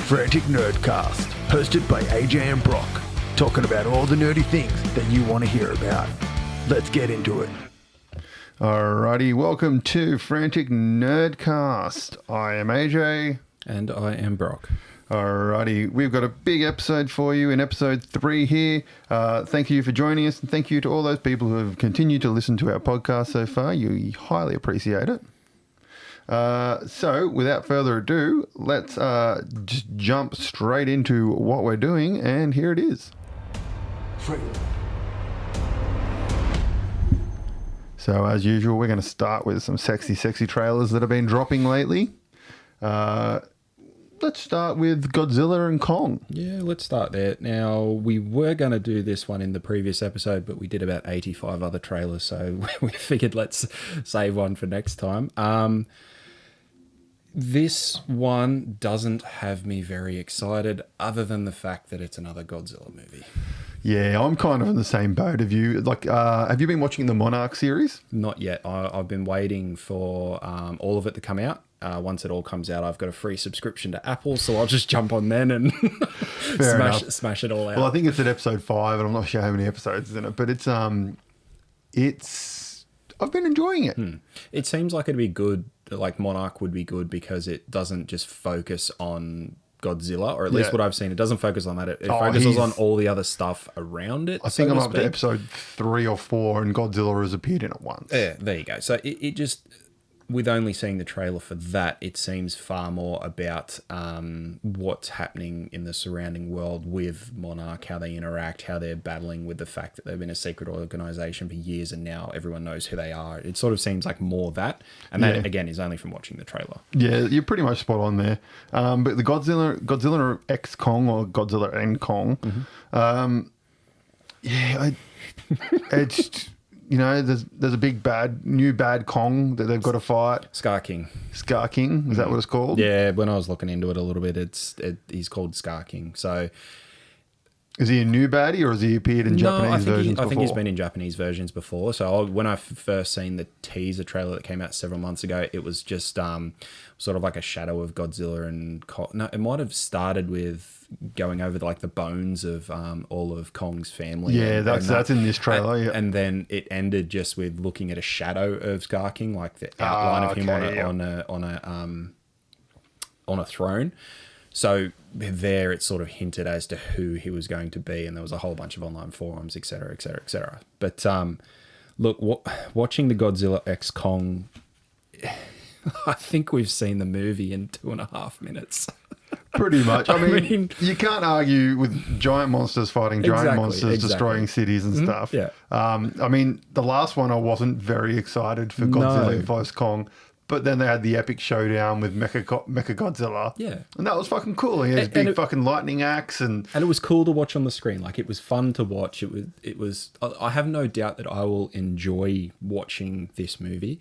Frantic Nerdcast, hosted by AJ and Brock, talking about all the nerdy things that you want to hear about. Let's get into it. Alrighty, welcome to Frantic Nerdcast. I am AJ. And I am Brock. Alrighty, we've got a big episode for you in episode 3 here. Thank you for joining us, and thank you to all those people who have continued to listen to our podcast so far. You highly appreciate it. So, without further ado, let's just jump straight into what we're doing, and here it is. So, as usual, we're going to start with some sexy trailers that have been dropping lately. Let's start with Godzilla and Kong. Yeah, let's start there. Now, we were going to do this one in the previous episode, but we did about 85 other trailers, so we figured let's save one for next time. This one doesn't have me very excited, other than the fact that it's another Godzilla movie. Yeah, I'm kind of in the same boat of you. Like, have you been watching the Monarch series? Not yet. I've been waiting for all of it to come out. Once it all comes out, I've got a free subscription to Apple, so I'll just jump on then and smash it all out. Well, I think it's at episode 5, and I'm not sure how many episodes is in it, but it's I've been enjoying it. It seems like it'd be good. Like Monarch would be good because it doesn't just focus on Godzilla, or at least what I've seen. It doesn't focus on that. It focuses on all the other stuff around it. I think I'm up to episode 3 or 4, and Godzilla has appeared in it once. Yeah, there you go. So it just, with only seeing the trailer for that, it seems far more about what's happening in the surrounding world with Monarch, how they interact, how they're battling with the fact that they've been a secret organization for years and now everyone knows who they are. It sort of seems like more that. And that, again, is only from watching the trailer. Yeah, you're pretty much spot on there. But the Godzilla X Kong, or Godzilla and Kong, it's... You know, there's a big new bad Kong that they've got to fight. Scar King. Scar King, is that what it's called? Yeah, when I was looking into it a little bit, he's called Scar King. So, is he a new baddie, or has he appeared in Japanese versions before? I think he's been in Japanese versions before. So when I first seen the teaser trailer that came out several months ago, it was just sort of like a shadow of Godzilla and Kong. No, it might have started with going over like the bones of all of Kong's family. Yeah, that's in this trailer. And then it ended just with looking at a shadow of Scar King, like the outline of him on a throne. So there it sort of hinted as to who he was going to be, and there was a whole bunch of online forums, et cetera, et cetera, et cetera. But look, watching the Godzilla X Kong, I think we've seen the movie in 2.5 minutes. Pretty much. I mean, you can't argue with giant monsters fighting giant monsters, destroying cities and stuff. Yeah. I mean, the last one I wasn't very excited for Godzilla vs. Kong. But then they had the epic showdown with Mechagodzilla. Yeah. And that was fucking cool. He had his big fucking lightning axe. And it was cool to watch on the screen. Like, it was fun to watch. It was. I have no doubt that I will enjoy watching this movie,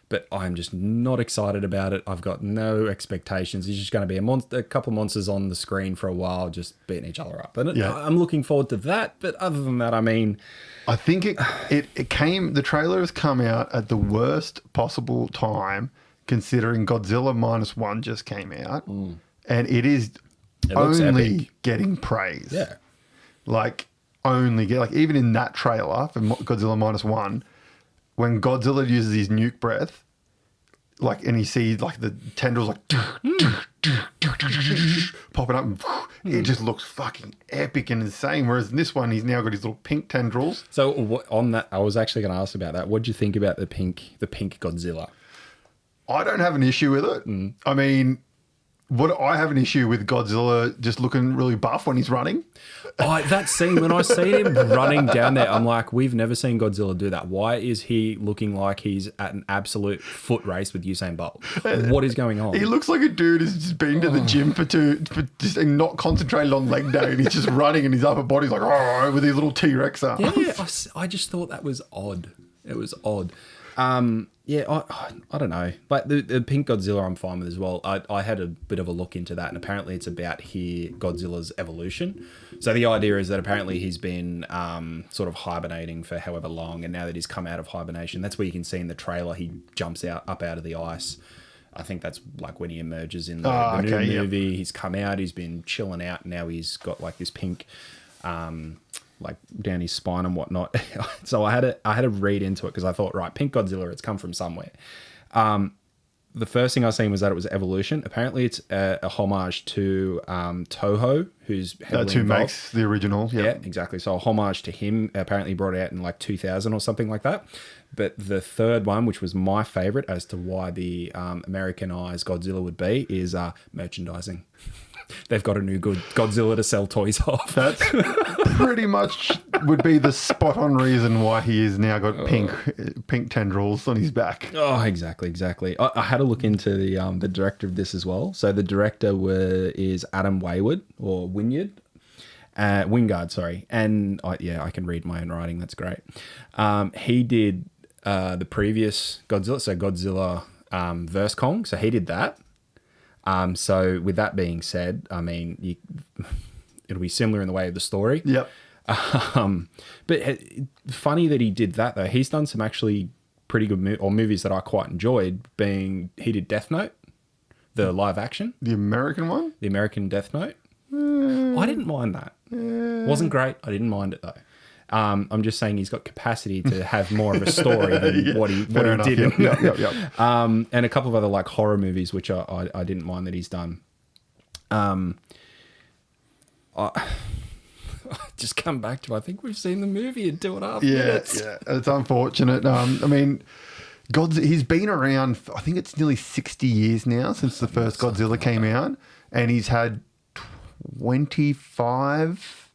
but I'm just not excited about it. I've got no expectations. It's just going to be a couple monsters on the screen for a while, just beating each other up. And I'm looking forward to that. But other than that, I mean... I think the trailer has come out at the worst possible time, considering Godzilla -1 just came out, and it only getting praise. Yeah, like even in that trailer for Godzilla -1, when Godzilla uses his nuke breath, and you see the tendrils popping up, and it just looks fucking epic and insane. Whereas in this one, he's now got his little pink tendrils. So on that, I was actually going to ask about that. What do you think about the pink Godzilla? I don't have an issue with it. I mean, I have an issue with Godzilla just looking really buff when he's running. That scene, when I see him running down there, I'm like, we've never seen Godzilla do that. Why is he looking like he's at an absolute foot race with Usain Bolt? What is going on? He looks like a dude who's just been to the gym for just not concentrated on leg day, and he's just running, and his upper body's like, oh, with his little T-Rex arms. Yeah, I just thought that was odd. It was odd. I don't know. But the pink Godzilla I'm fine with as well. I had a bit of a look into that, and apparently it's about Godzilla's evolution. So the idea is that apparently he's been sort of hibernating for however long, and now that he's come out of hibernation, that's where you can see in the trailer he jumps up out of the ice. I think that's like when he emerges in the new movie. He's come out, he's been chilling out, and now he's got like this pink, like down his spine and whatnot. So I had to read into it because I thought, right, pink Godzilla, it's come from somewhere. The first thing I seen was that it was evolution. Apparently, it's a homage to Toho, who's heavily That's who involved. makes the original. Yep. Yeah, exactly. So a homage to him, apparently brought out in like 2000 or something like that. But the third one, which was my favorite as to why the Americanized Godzilla would be, is merchandising. They've got a new good Godzilla to sell toys off. That's pretty much would be the spot on reason why he has now got pink tendrils on his back. Oh, exactly. I had to look into the director of this as well. So the director is Adam Wingard, sorry. And I can read my own writing. That's great. He did the previous Godzilla, so Godzilla vs. Kong. So he did that. So with that being said, I mean, it'll be similar in the way of the story. Yep. But funny that he did that though. He's done some actually pretty good movies that I quite enjoyed. He did Death Note, the live action, The American one? the American Death Note. I didn't mind that. Wasn't great. I didn't mind it though. I'm just saying he's got capacity to have more of a story than what he did. Yep. And a couple of other like horror movies, which I didn't mind that he's done. I just come back to, I think we've seen the movie in 2.5 minutes. Yeah, it's unfortunate. I mean, he's been around, I think it's nearly 60 years now since the first Godzilla came out, and he's had 25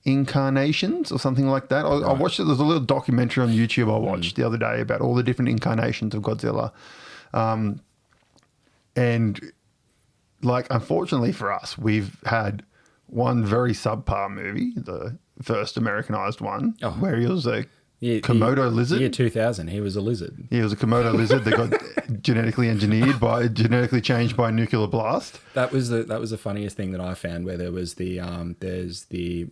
incarnations or something like that. I watched it. There's a little documentary on YouTube I watched the other day about all the different incarnations of Godzilla. And like, unfortunately for us, we've had one very subpar movie, the first Americanized one, where he was a Komodo lizard. Year 2000, he was a lizard. He was a Komodo lizard that got genetically changed by a nuclear blast. That was the funniest thing that I found, where there was there's the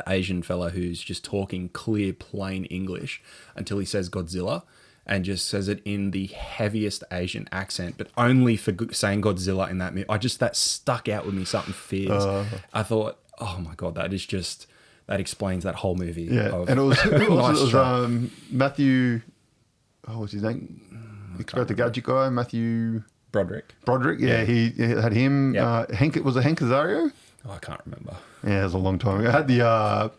Asian fella who's just talking clear, plain English until he says Godzilla, and just says it in the heaviest Asian accent, but only for saying Godzilla in that movie. That stuck out with me, something fierce. I thought, oh my God, that explains that whole movie. Yeah, and it was Matthew, what was his name? Expert the Gadget guy, Matthew... Broderick, yeah, he had him. Yep. Hank Azario? Oh, I can't remember. Yeah, it was a long time ago. I had the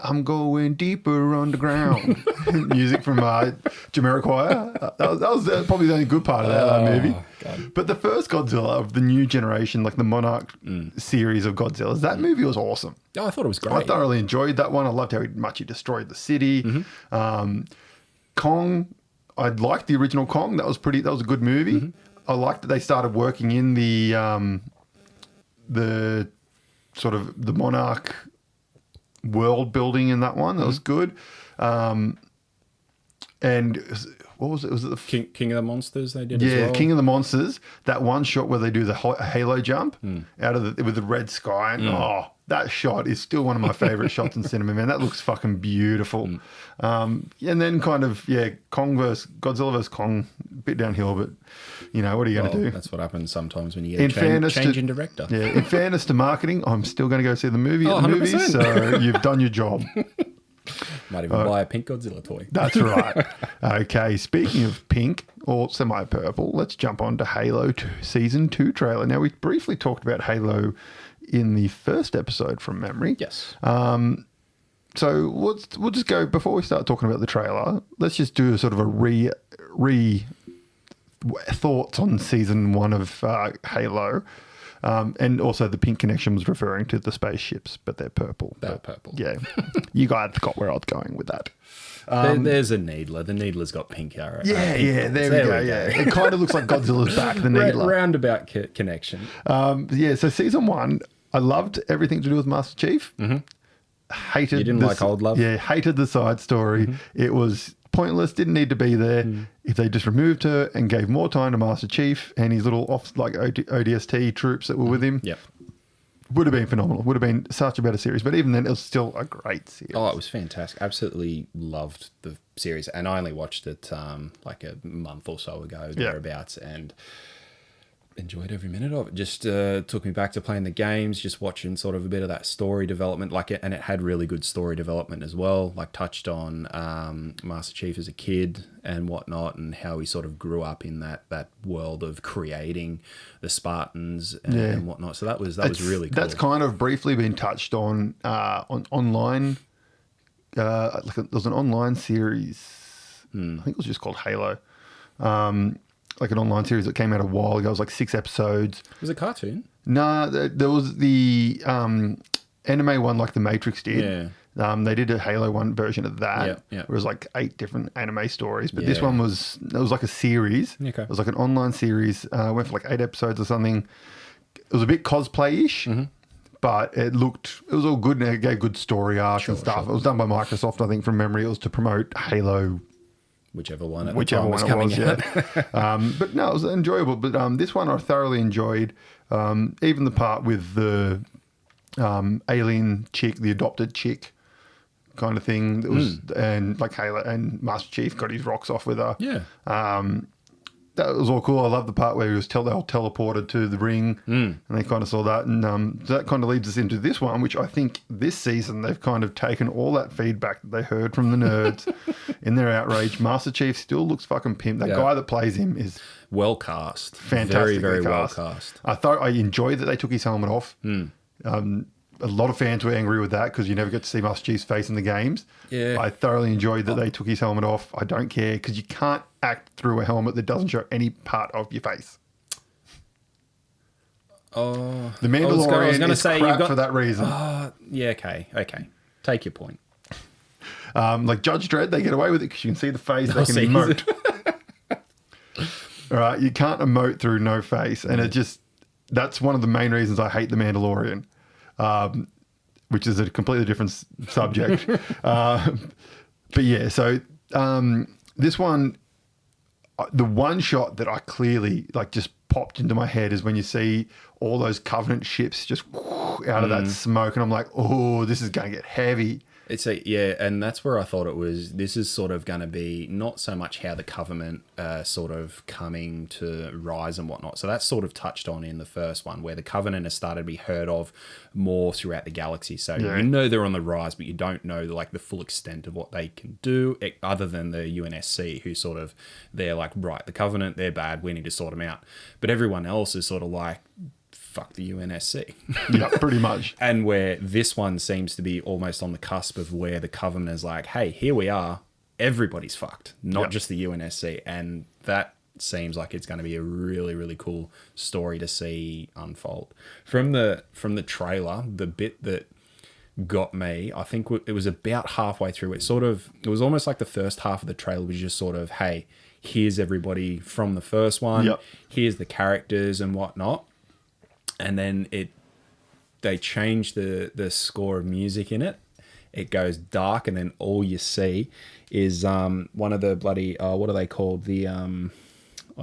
I'm going deeper underground music from Jamiroquai. That was probably the only good part of that movie. God. But the first Godzilla of the new generation, like the Monarch series of Godzillas, that movie was awesome. Oh, I thought it was great. I thoroughly enjoyed that one. I loved how much he destroyed the city. Kong, I liked the original Kong. That was a good movie. I liked that they started working in the sort of the Monarch world building in that one. That was good. And what was it? Was it the King of the Monsters they did as well? Yeah, King of the Monsters. That one shot where they do the halo jump out of with the red sky. And that shot is still one of my favorite shots in cinema, man. That looks fucking beautiful. And then Godzilla versus Kong, a bit downhill, but you know, what are you going to do? That's what happens sometimes when you get a change in director. Yeah, in fairness to marketing, I'm still going to go see the movie at the 100%. movies, so you've done your job. Might even buy a pink Godzilla toy. That's right. Okay, speaking of pink or semi-purple, let's jump on to Halo 2, Season 2 trailer. Now, we briefly talked about Halo in the first episode from memory. Yes. So we'll just go, before we start talking about the trailer, let's just do a sort of a re thoughts on Season 1 of Halo. And also the pink connection was referring to the spaceships, but they're purple. They're purple. Yeah. You guys got where I was going with that. There's a Needler. The Needler's got pink hair. There we go. Yeah. It kind of looks like Godzilla's back, the Needler. Roundabout connection. So Season 1, I loved everything to do with Master Chief. Hated You didn't like Old Love? Yeah, hated the side story. It was pointless, didn't need to be there. If they just removed her and gave more time to Master Chief and his little ODST troops that were with him, would have been phenomenal. Would have been such a better series. But even then, it was still a great series. Oh, it was fantastic. Absolutely loved the series. And I only watched it like a month or so ago, thereabouts. And enjoyed every minute of it. Just took me back to playing the games, just watching sort of a bit of that story development, and it had really good story development as well. Like touched on Master Chief as a kid and whatnot, and how he sort of grew up in that world of creating the Spartans and whatnot. So that was really cool. That's kind of briefly been touched on online. There was an online series. I think it was just called Halo. Like an online series that came out a while ago. It was like 6 episodes. Was it a cartoon? No, there was the anime one like The Matrix did. Yeah. They did a Halo 1 version of that. Yeah. It was like 8 different anime stories. But this one was like a series. Okay. It was like an online series. Went for like 8 episodes or something. It was a bit cosplay-ish. Mm-hmm. But it was all good and it gave good story arcs and stuff. Sure. It was done by Microsoft, I think, from memory. It was to promote Halo. Whichever one it was coming out. Yeah. But no, it was enjoyable. But this one I thoroughly enjoyed. Even the part with the alien chick, the adopted chick kind of thing. That was and like Halo and Master Chief got his rocks off with her. Yeah. That was all cool. I love the part where he was teleported to the ring and they kind of saw that. And so that kind of leads us into this one, which I think this season they've kind of taken all that feedback that they heard from the nerds in their outrage. Master Chief still looks fucking pimp. That guy that plays him is well cast. Fantastic. Very, very well cast. I enjoyed that they took his helmet off. A lot of fans were angry with that because you never get to see Master Chief's face in the games. Yeah. I thoroughly enjoyed that they took his helmet off. I don't care because you can't act through a helmet that doesn't show any part of your face. Oh, The Mandalorian is crap for that reason. Yeah, okay. Take your point. Like Judge Dredd, they get away with it because you can see the face. They can emote. All right, you can't emote through no face. And that's one of the main reasons I hate The Mandalorian. Which is a completely different subject. But yeah, so this one, the one shot that I clearly just popped into my head is when you see all those Covenant ships just out of that smoke, and I'm like, oh, this is going to get heavy. And that's where I thought this is sort of going to be not so much how the Covenant sort of coming to rise and whatnot. So that's sort of touched on in the first one, where the Covenant has started to be heard of more throughout the galaxy. So you know they're on the rise, but you don't know the full extent of what they can do, other than the UNSC, who sort of, they're like, right, the Covenant, they're bad, we need to sort them out. But everyone else is sort of like, fuck the UNSC. Yeah, pretty much. And where this one seems to be almost on the cusp of where the Covenant is like, hey, here we are. Everybody's fucked, not just the UNSC. And that seems like it's going to be a really, really cool story to see unfold. From the trailer, the bit that got me, I think it was about halfway through. It was almost like the first half of the trailer was just sort of, hey, here's everybody from the first one. Yep. Here's the characters and whatnot. And then they change the score of music in it. It goes dark, and then all you see is one of the bloody what are they called? I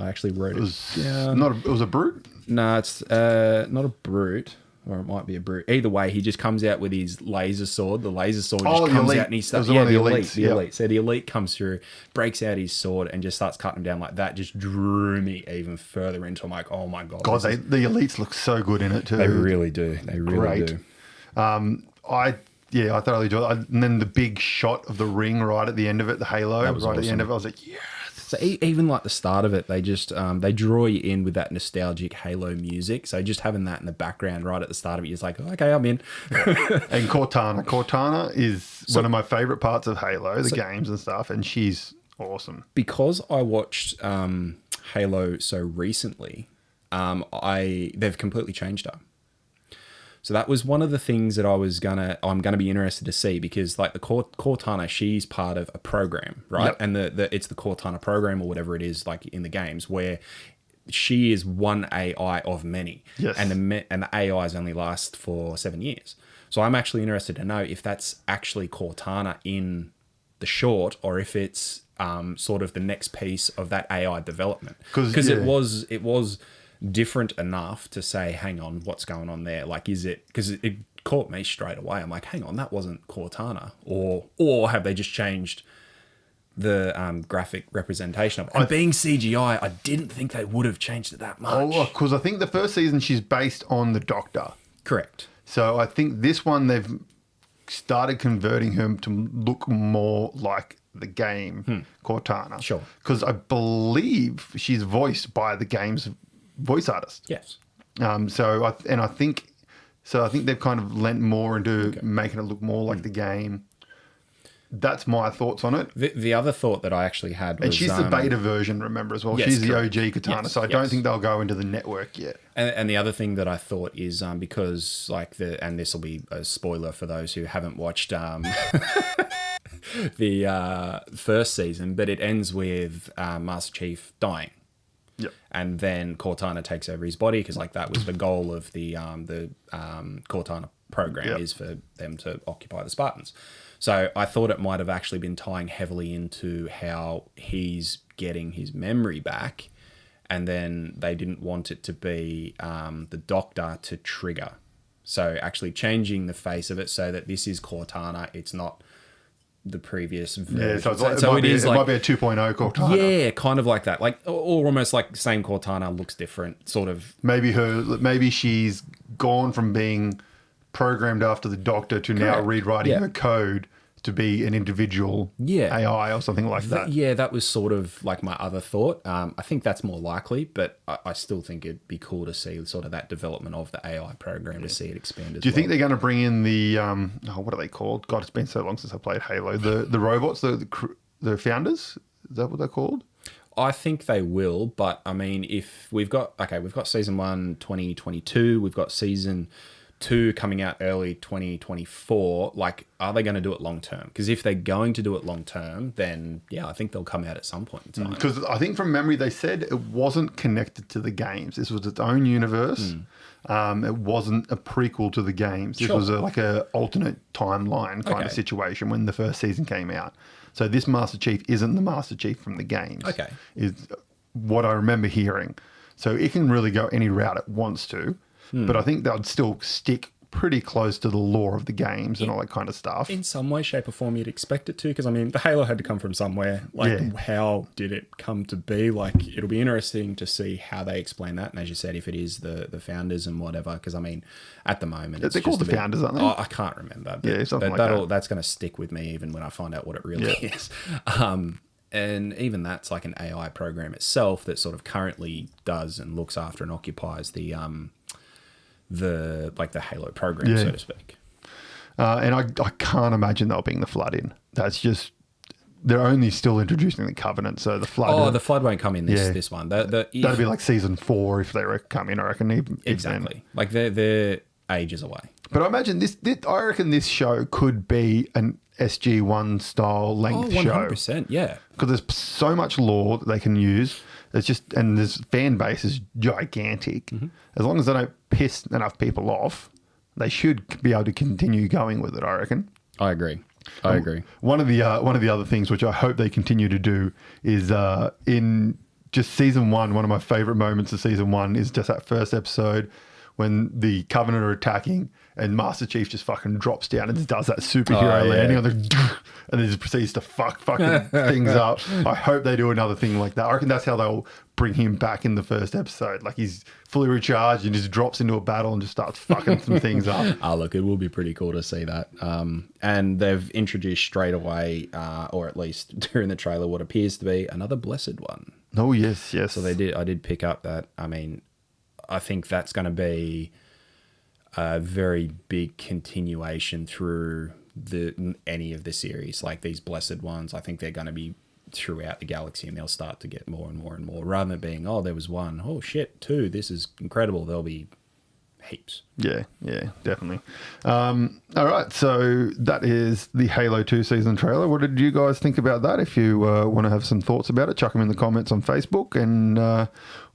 actually wrote it down. It was a brute? No, it's not a brute. Or it might be a brute. Either way, he just comes out with his laser sword. The laser sword just comes out and he starts... Yeah, the elite. The elite. So the elite comes through, breaks out his sword and just starts cutting him down like that. Just drew me even further into... I'm like, oh my God. God, the elites look so good in it too. They really do. They really do. I thoroughly enjoyed it. And then the big shot of the ring right at the end of it, the halo, right awesome. At the end of it, I was like, yeah. So even like the start of it, they just they draw you in with that nostalgic Halo music. So just having that in the background right at the start of it, you're just like, okay, I'm in. And Cortana is one of my favorite parts of Halo, the games and stuff, and she's awesome. Because I watched Halo so recently, they've completely changed her. So that was one of the things that I'm gonna be interested to see, because like the Cortana, she's part of a program, right? Yep. And it's the Cortana program or whatever it is, like in the games, where she is one AI of many. Yes. And the AIs only last for 7 years. So I'm actually interested to know if that's actually Cortana in the short, or if it's sort of the next piece of that AI development. Because it was different enough to say, hang on, what's going on there? Like, is it, because it caught me straight away. I'm like, hang on, that wasn't Cortana, or have they just changed graphic representation of it. And being CGI, I didn't think they would have changed it that much. Oh, because I think the first season she's based on the Doctor. Correct. So I think this one they've started converting her to look more like the game Cortana. Sure. Because I believe she's voiced by the game's voice artist. Yes. So I think they've kind of lent more into making it look more like the game. That's my thoughts on it. The other thought that I actually had was... And she's the beta version, remember, as well. Yes, she's correct. the OG Katana, Yes, so I don't think they'll go into the network yet. And the other thing that I thought is because, like, and this will be a spoiler for those who haven't watched the first season, but it ends with Master Chief dying. Yep. And then Cortana takes over his body because, like, that was the goal of the Cortana program is for them to occupy the Spartans. So I thought it might have actually been tying heavily into how he's getting his memory back, and then they didn't want it to be the Doctor to trigger. So actually changing the face of it so that this is Cortana, it's not the previous version. Yeah, so it might be a 2.0 Cortana. Yeah, kind of like that. Like, or almost like same Cortana, looks different, sort of. Maybe she's gone from being programmed after the Doctor to now rewriting her code to be an individual AI or something like that. Yeah, that was sort of like my other thought. I think that's more likely, but I still think it'd be cool to see sort of that development of the AI program to see it expand as Do you think they're going to bring in the, what are they called? God, it's been so long since I played Halo. The robots, the founders? Is that what they're called? I think they will, but I mean, if we've got season 1, 2022, we've got season 2 coming out early 2024, like, are they going to do it long term? Because if they're going to do it long term, then I think they'll come out at some point in time. Because I think from memory they said it wasn't connected to the games. This was its own universe. It wasn't a prequel to the games. This was like a alternate timeline kind of situation when the first season came out. So this Master Chief isn't the Master Chief from the games. Okay. Is what I remember hearing. So it can really go any route it wants to. But I think they'd still stick pretty close to the lore of the games and all that kind of stuff. In some way, shape or form, you'd expect it to, because, I mean, the Halo had to come from somewhere. Like, how did it come to be? Like, it'll be interesting to see how they explain that. And as you said, if it is the founders and whatever, because, I mean, at the moment... They're called the founders, aren't they? I can't remember. But something like that. That's going to stick with me even when I find out what it really is. And even that's like an AI program itself that sort of currently does and looks after and occupies the Halo program, so to speak. And I can't imagine they'll bring the Flood in. That's just, they're only still introducing the Covenant, so the Flood... Oh, the Flood won't come in this one. That'd be like season 4 if they come in, I reckon. Exactly. Like, they're ages away. But I imagine I reckon this show could be an SG-1 style length show. 100%, yeah. Because there's so much lore that they can use. It's just, and this fan base is gigantic. As long as they don't piss enough people off, they should be able to continue going with it, I reckon. I agree. One of the other things which I hope they continue to do is in just season 1, one of my favorite moments of season 1 is just that first episode when the Covenant are attacking and Master Chief just fucking drops down and does that superhero landing on the, and then just proceeds to fucking things up. I hope they do another thing like that. I reckon that's how they'll bring him back in the first episode. Like, he's fully recharged and just drops into a battle and just starts fucking some things up. Look, it will be pretty cool to see that. And they've introduced straight away, or at least during the trailer, what appears to be another Blessed One. Oh, yes. So I did pick up that. I mean, I think that's going to be a very big continuation through any of the series. Like, these Blessed Ones, I think they're going to be throughout the galaxy, and they'll start to get more and more and more, rather than being, there was one, oh shit, 2, this is incredible. There'll be heaps. Yeah, definitely. All right, so that is the Halo 2 season trailer. What did you guys think about that? If you want to have some thoughts about it, chuck them in the comments on Facebook, and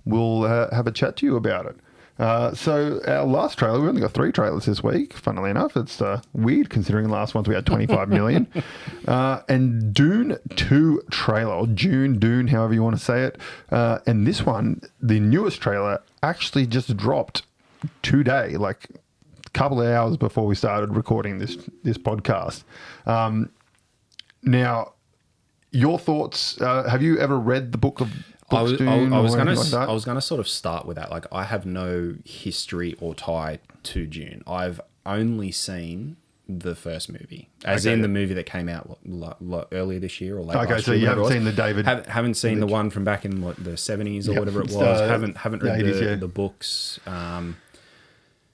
we'll have a chat to you about it. So our last trailer, we only got 3 trailers this week, funnily enough. It's weird considering the last ones we had 25 million. And Dune 2 trailer, or Dune, however you want to say it. And this one, the newest trailer, actually just dropped today, like a couple of hours before we started recording this podcast. Now, your thoughts? Have you ever read the book of books, Dune, I was or gonna anything like that? I was gonna sort of start with that. Like, I have no history or tie to Dune. I've only seen the first movie, as in the movie that came out earlier this year or late last year. Okay, so you haven't seen the David? Haven't seen the one from back in the 70s or whatever it was. Haven't read 80s, the books.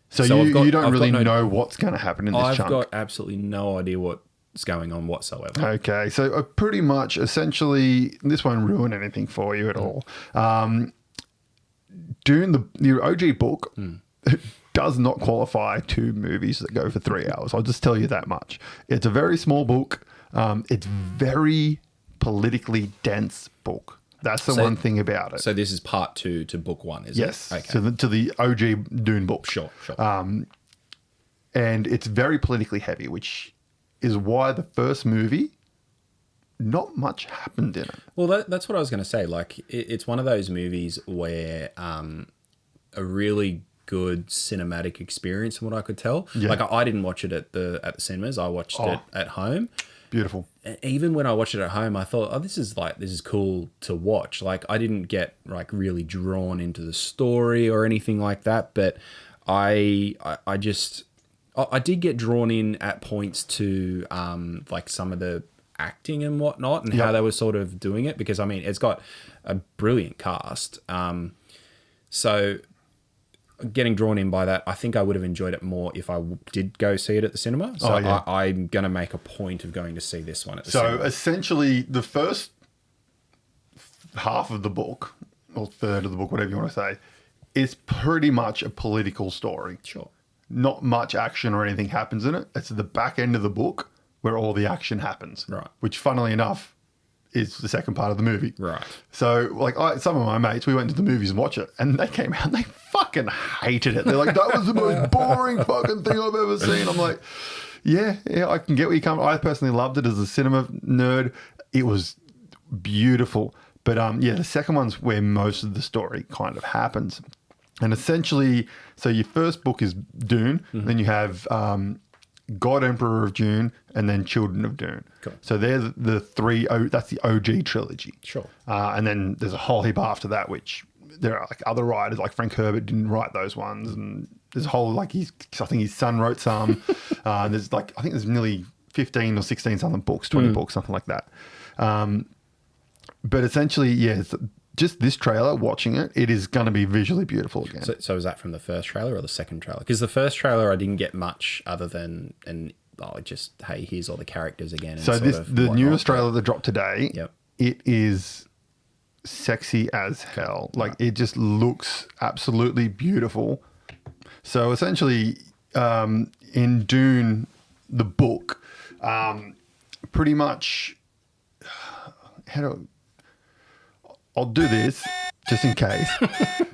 So you don't really know what's going to happen in this chunk. I've got absolutely no idea what's going on whatsoever. Okay, so pretty much, essentially, this won't ruin anything for you at all. Dune, the OG book, does not qualify to movies that go for 3 hours. I'll just tell you that much. It's a very small book. It's very politically dense book. That's the one thing about it. So this is part 2 to book 1, is yes, it? Okay. to the OG Dune book. Sure. And it's very politically heavy, which is why the first movie, not much happened in it. Well, that's what I was going to say. Like, it's one of those movies where a really good cinematic experience, from what I could tell. Yeah. Like, I didn't watch it at the cinemas. I watched it at home. Beautiful. And even when I watched it at home, I thought, this is cool to watch. Like, I didn't get like really drawn into the story or anything like that, but I did get drawn in at points to like some of the acting and whatnot, and how they were sort of doing it, because I mean, it's got a brilliant cast. So getting drawn in by that, I think I would have enjoyed it more if I did go see it at the cinema. So I'm going to make a point of going to see this one at the cinema. So essentially, the first half of the book, or third of the book, whatever you want to say, is pretty much a political story. Sure. Not much action or anything happens in it. It's the back end of the book where all the action happens. Right. Which, funnily enough, is the second part of the movie. Right. So, like, some of my mates, we went to the movies and watched it, and they came out and they fucking hated it. They're like, that was the most boring fucking thing I've ever seen. I'm like, yeah, I can get where you come. I personally loved it as a cinema nerd. It was beautiful. But, the second one's where most of the story kind of happens. And essentially, so your first book is Dune, then you have God Emperor of Dune, and then Children of Dune. Cool. So they're the three, that's the OG trilogy. Sure. And then there's a whole heap after that, which there are like other writers, like Frank Herbert didn't write those ones. And there's a whole, like, I think his son wrote some. There's like, I think there's nearly 15 or 16 something books, 20 books, something like that. But essentially, just this trailer, watching it, it is going to be visually beautiful again. So is that from the first trailer or the second trailer? Because the first trailer, I didn't get much other than hey, here's all the characters again. And so the newest trailer that dropped today, it is sexy as hell. Like, it just looks absolutely beautiful. So essentially, in Dune, the book, pretty much, I'll do this just in case.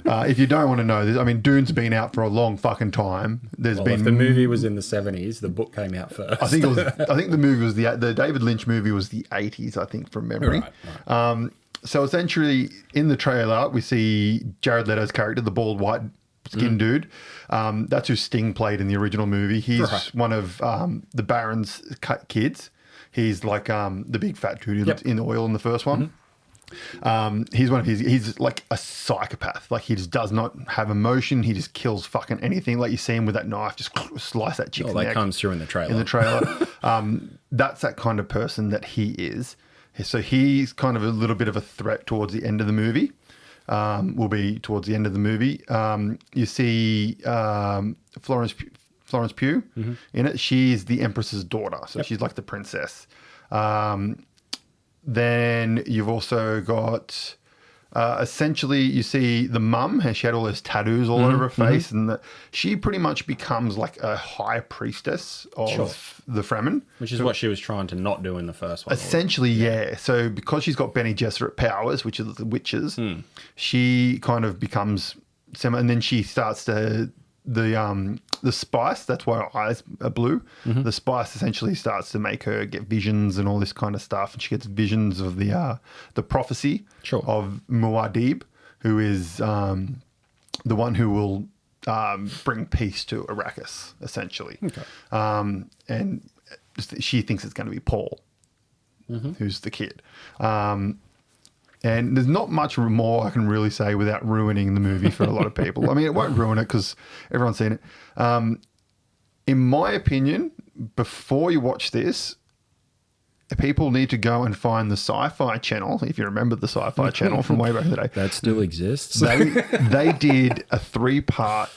If you don't want to know this, I mean, Dune's been out for a long fucking time. If the movie was in the 70s, the book came out first. I think the movie was the David Lynch movie was the 80s, I think, from memory. Right. So essentially, in the trailer, we see Jared Leto's character, the bald white skinned dude. That's who Sting played in the original movie. He's one of the Baron's kids. He's like the big fat dude in oil in the first one. He's like a psychopath. Like, he just does not have emotion. He just kills fucking anything. Like, you see him with that knife, just slice that chick's neck. That comes through in the trailer. That's that kind of person that he is. So he's kind of a little bit of a threat towards the end of the movie. Will be towards the end of the movie. You see Florence Pugh in it. She's the Empress's daughter. So she's like the princess. Then you've also got, essentially, you see the mum. She had all those tattoos all over her face. And she pretty much becomes like a high priestess of the Fremen. Which is what she was trying to not do in the first one. Essentially, yeah. So because she's got Bene Gesserit powers, which are the witches, she kind of becomes similar. And then she starts to... The spice, that's why her eyes are blue. The spice essentially starts to make her get visions and all this kind of stuff. And she gets visions of the prophecy of Muad'Dib, who is the one who will bring peace to Arrakis, essentially. Okay. And she thinks it's going to be Paul. who's the kid. And there's not much more I can really say without ruining the movie for a lot of people. I mean, it won't ruin it because everyone's seen it. In my opinion, before you watch this, people need to go and find the Sci-Fi Channel, if you remember the Sci-Fi Channel from way back in the day. That still exists. They did a 3-part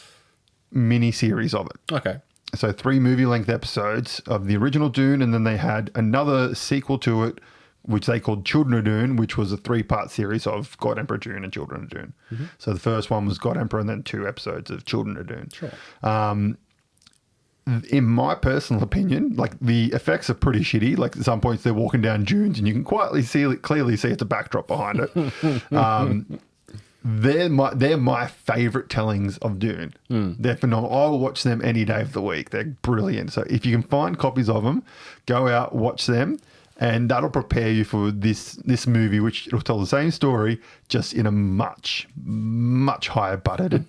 mini-series of it. Okay. So 3 movie-length episodes of the original Dune, and then they had another sequel to it, which they called Children of Dune, which was a 3-part series of God Emperor Dune and Children of Dune. So the first one was God Emperor and then 2 episodes of Children of Dune. Sure. In my personal opinion, like the effects are pretty shitty. Like at some points they're walking down dunes and you can clearly see it's a backdrop behind it. They're my favorite tellings of Dune. They're phenomenal. I will watch them any day of the week. They're brilliant. So if you can find copies of them, go out, watch them. And that'll prepare you for this movie, which will tell the same story, just in a much, much higher budgeted,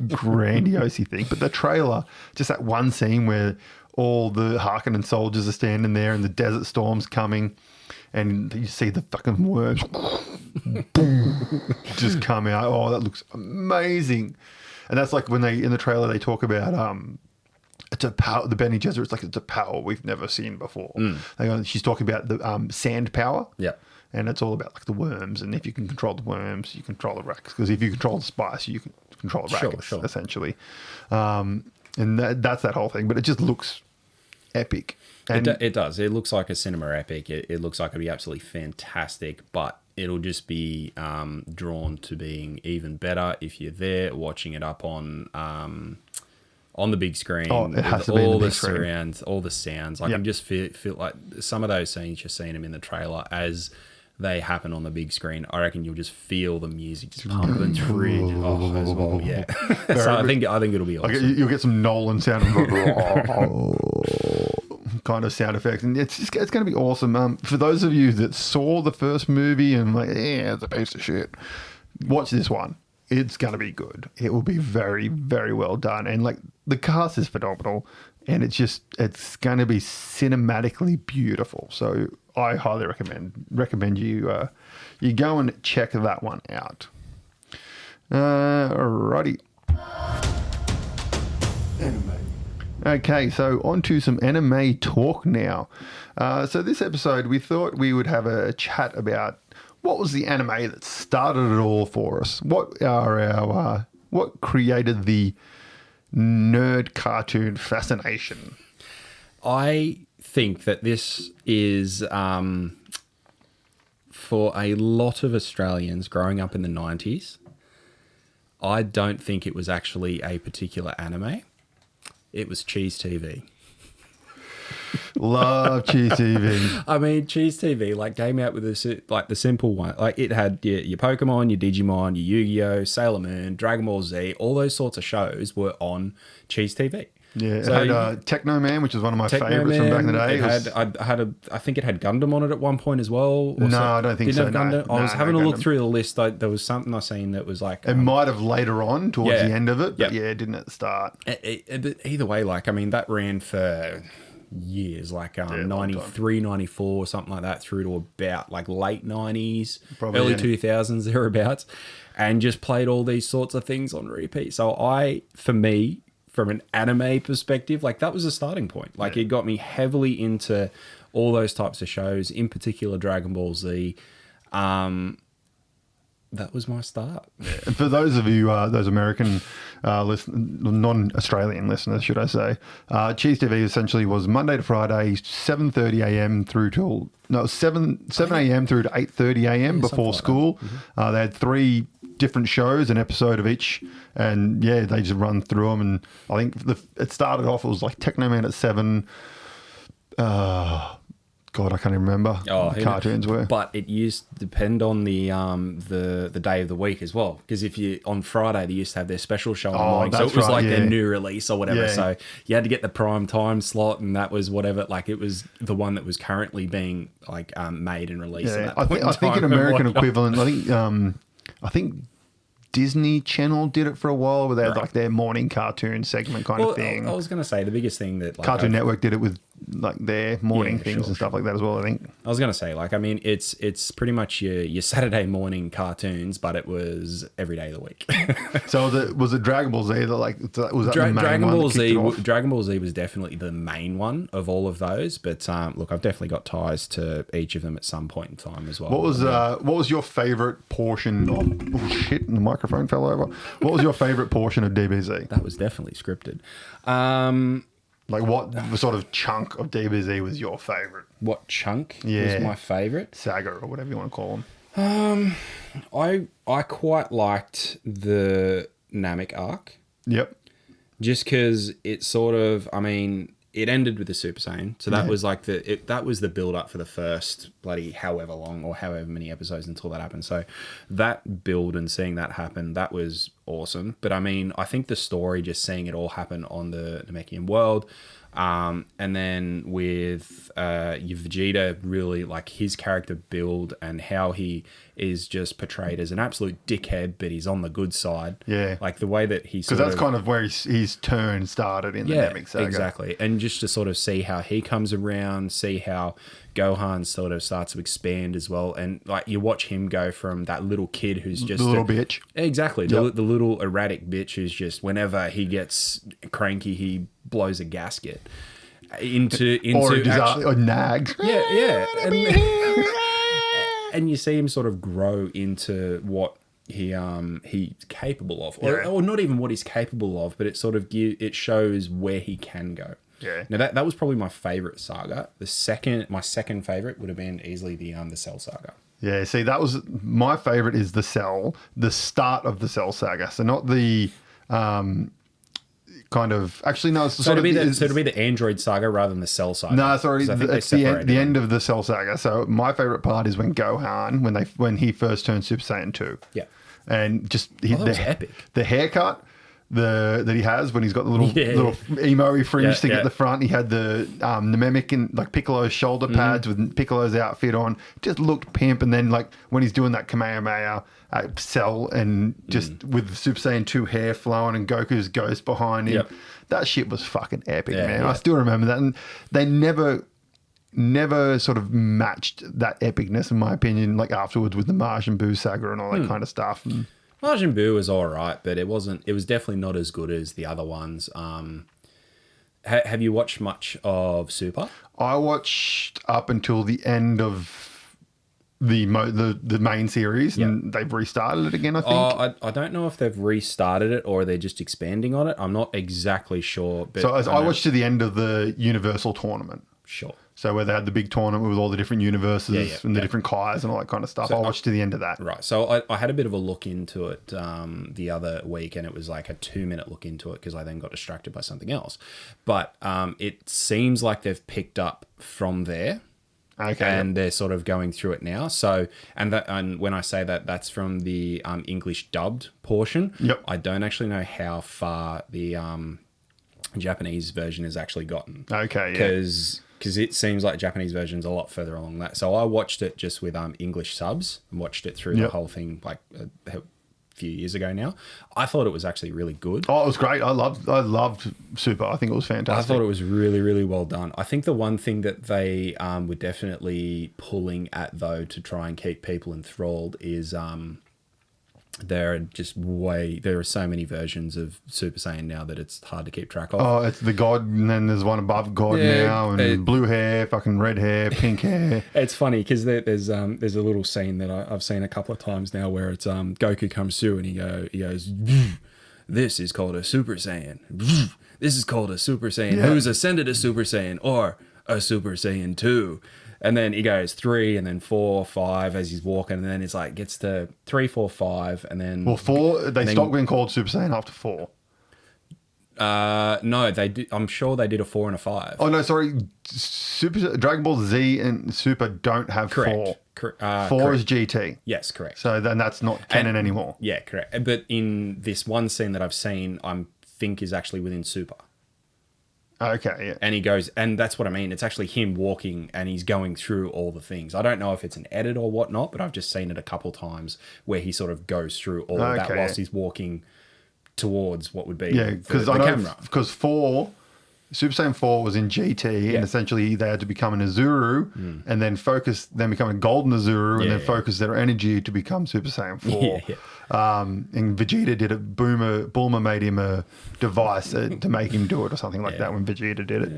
grandiosey thing. But the trailer, just that one scene where all the Harkonnen soldiers are standing there and the desert storm's coming, and you see the fucking worms just come out. Oh, that looks amazing. And that's like when in the trailer they talk about it's a power, the Bene Gesserit, it's like it's a power we've never seen before. She's talking about the sand power. Yeah. And it's all about like the worms. And if you can control the worms, you control the Rakks. Because if you control the spice, you can control the Rakks, essentially. And that's that whole thing. But it just looks epic. And It does. It looks like a cinema epic. It looks like it'll be absolutely fantastic. But it'll just be drawn to being even better if you're there watching it up on the big screen, it has to with be all in the the big screen. surrounds, all the sounds. I can just feel like some of those scenes you're seeing them in the trailer as they happen on the big screen. I reckon you'll just feel the music just pumping through. As well, yeah. So I think it'll be awesome. like you'll get some Nolan sound kind of sound effects, and it's going to be awesome. For those of you that saw the first movie and like, yeah, it's a piece of shit, watch this one. It's going to be good. It will be very, very well done. And like the cast is phenomenal, and it's going to be cinematically beautiful. So I highly recommend you go and check that one out. Alrighty. Anime. Okay, so on to some anime talk now. So this episode, we thought we would have a chat about what was the anime that started it all for us? What created the nerd cartoon fascination? I think that this is for a lot of Australians growing up in the 90s. I don't think it was actually a particular anime. It was Cheese TV. Love Cheese TV. I mean, Cheese TV like came out with this like the simple one. Like it had your Pokemon, your Digimon, your Yu-Gi-Oh, Sailor Moon, Dragon Ball Z. All those sorts of shows were on Cheese TV. Yeah, it had Techno Man, which was one of my favourites from back in the day. I think it had Gundam on it at one point as well. No, I don't think so. No, I was having a look through the list. There was something I seen that was like... It might have later on towards the end of it, but it didn't at the start. But either way, like, I mean, that ran for years, like 93, 94, something like that, through to about like late 90s, early 2000s, thereabouts, and just played all these sorts of things on repeat. So for me, from an anime perspective, like that was a starting point. Like it got me heavily into all those types of shows, in particular Dragon Ball Z. That was my start. And for those of you, those American non-Australian listeners, should I say, Cheese TV essentially was Monday to Friday, 7:30 a.m. through till 7 a.m. through to 8:30 a.m. before school. They had 3 different shows, an episode of each, and they just run through them. And I think it started off, it was like Techno Man at 7. God, I can't even remember what the cartoons were. But it used to depend on the day of the week as well. Because if you on Friday they used to have their special show in the morning, so it was like their new release or whatever. Yeah. So you had to get the prime time slot, and that was whatever. Like it was the one that was currently being like made and released. Yeah, I think an American equivalent. I think Disney Channel did it for a while, where they had like their morning cartoon segment kind of thing. I was going to say the biggest thing that Cartoon Network did it with like their morning Yeah, things sure, and stuff like that as well, I think. I was gonna say, like, I mean, it's pretty much your Saturday morning cartoons, but it was every day of the week. So was it Dragon Ball Z that was that the main Dragon one Ball that kicked Z. it off? Dragon Ball Z was definitely the main one of all of those. But look, I've definitely got ties to each of them at some point in time as well. What was your favorite portion of? Oh shit! The microphone fell over. What was your favorite portion of DBZ? That was definitely scripted. Like what sort of chunk of DBZ was your favorite? What chunk Yeah. was my favorite? Saga or whatever you want to call them. I quite liked the Namek arc. Yep. Just because it sort of, I mean, it ended with the Super Saiyan, so that was like that was the build up for the first bloody however long or however many episodes until that happened. So that build and seeing that happen, that was awesome. But I mean, I think the story, just seeing it all happen on the Namekian world, and then with your Vegeta, really like his character build and how he is just portrayed as an absolute dickhead, but he's on the good side. Yeah. Like the way that he Because that's kind of where his turn started in the Namek Saga. Exactly. And just to sort of see how he comes around, see how Gohan sort of starts to expand as well. And like you watch him go from that little kid who's just The little bitch. Exactly. Yep. The little erratic bitch who's just whenever he gets cranky, he blows a gasket into or nags. yeah. And you see him sort of grow into what he's capable of, or not even what he's capable of, but it sort of it shows where he can go. Yeah. Now that was probably my favorite saga. My second favorite would have been easily the Cell saga. Yeah, see, that was my favorite. Is the start of the Cell Saga. So not the kind of actually no. It's So to be the Android saga rather than the Cell saga. No, sorry, 'Cause I think it's they the separated end them. of the Cell Saga. So my favorite part is when Gohan when he first turned Super Saiyan 2. Yeah. And just that was epic. The haircut that he has when he's got the little emo fringe thing at the front. He had the Namek and like Piccolo's shoulder pads with Piccolo's outfit on. Just looked pimp. And then like when he's doing that Kamehameha Cell and just with the Super Saiyan 2 hair flowing and Goku's ghost behind him. Yep. That shit was fucking epic, Yeah, man. yeah. I still remember that. And they never sort of matched that epicness, in my opinion, like afterwards with the Majin Buu saga and all that kind of stuff. And Majin Buu was all right, but it was definitely not as good as the other ones. Have you watched much of Super? I watched up until the end of the main series, and they've restarted it again, I think. I don't know if they've restarted it or they're just expanding on it. I'm not exactly sure. But So I watched to the end of the Universal tournament. Sure. So where they had the big tournament with all the different universes and the different Kais and all that kind of stuff. I watched to the end of that. Right. So I had a bit of a look into it the other week, and it was like a 2-minute look into it because I then got distracted by something else. But it seems like they've picked up from there. Okay. And they're sort of going through it now. So, and when I say that, that's from the English dubbed portion. Yep. I don't actually know how far the Japanese version has actually gotten. Okay, yeah. Because it seems like Japanese version's a lot further along that. So I watched it just with English subs and watched it through the whole thing like a few years ago now. I thought it was actually really good. Oh, it was great. I loved Super. I think it was fantastic. I thought it was really, really well done. I think the one thing that they were definitely pulling at, though, to try and keep people enthralled is there are so many versions of Super Saiyan now that it's hard to keep track of. Oh, it's the God, and then there's one above God now, and blue hair, fucking red hair, pink hair. It's funny because there's a little scene that I've seen a couple of times now where it's Goku comes through and he goes, "This is called a Super Saiyan. This is called a Super Saiyan who's ascended a Super Saiyan or a Super Saiyan 2." And then he goes 3 and then 4, 5 as he's walking, and then it's like gets to 3, 4, 5, and then 4. They stopped being called Super Saiyan after 4. No, they did. I'm sure they did a 4 and a 5. Oh no, sorry. Dragon Ball Z and Super don't have 4. 4 is GT. Yes, correct. So then that's not canon anymore. Yeah, correct. But in this one scene that I've seen, I think is actually within Super. Okay, yeah. And he goes, and that's what I mean. It's actually him walking and he's going through all the things. I don't know if it's an edit or whatnot, but I've just seen it a couple times where he sort of goes through all of that whilst he's walking towards what would be the camera. Because 4, Super Saiyan 4 was in GT, and essentially they had to become an Azuru and then become a Golden Azuru and then focus their energy to become Super Saiyan 4. And Vegeta did it. Bulma made him a device to make him do it or something like that when Vegeta did it.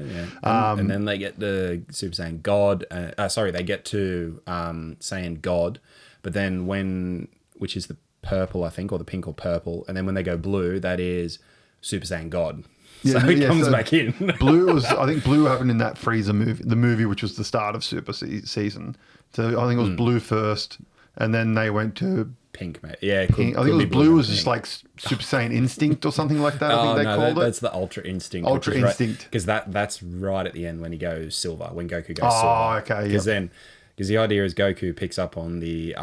And then they get the Super Saiyan God. They get to Saiyan God, but then which is the purple, I think, or the pink or purple, and then when they go blue, that is Super Saiyan God. So he comes back in. I think blue happened in that Frieza movie, the movie which was the start of Super season. So I think it was blue first, and then they went to pink, mate. Yeah, pink. I think it was blue was just like Super Saiyan Instinct or something like that. I think they called it. That's the Ultra Instinct. Ultra Instinct. Because that's right at the end when he goes silver, when Goku goes silver. Oh, okay. Because the idea is Goku picks up on the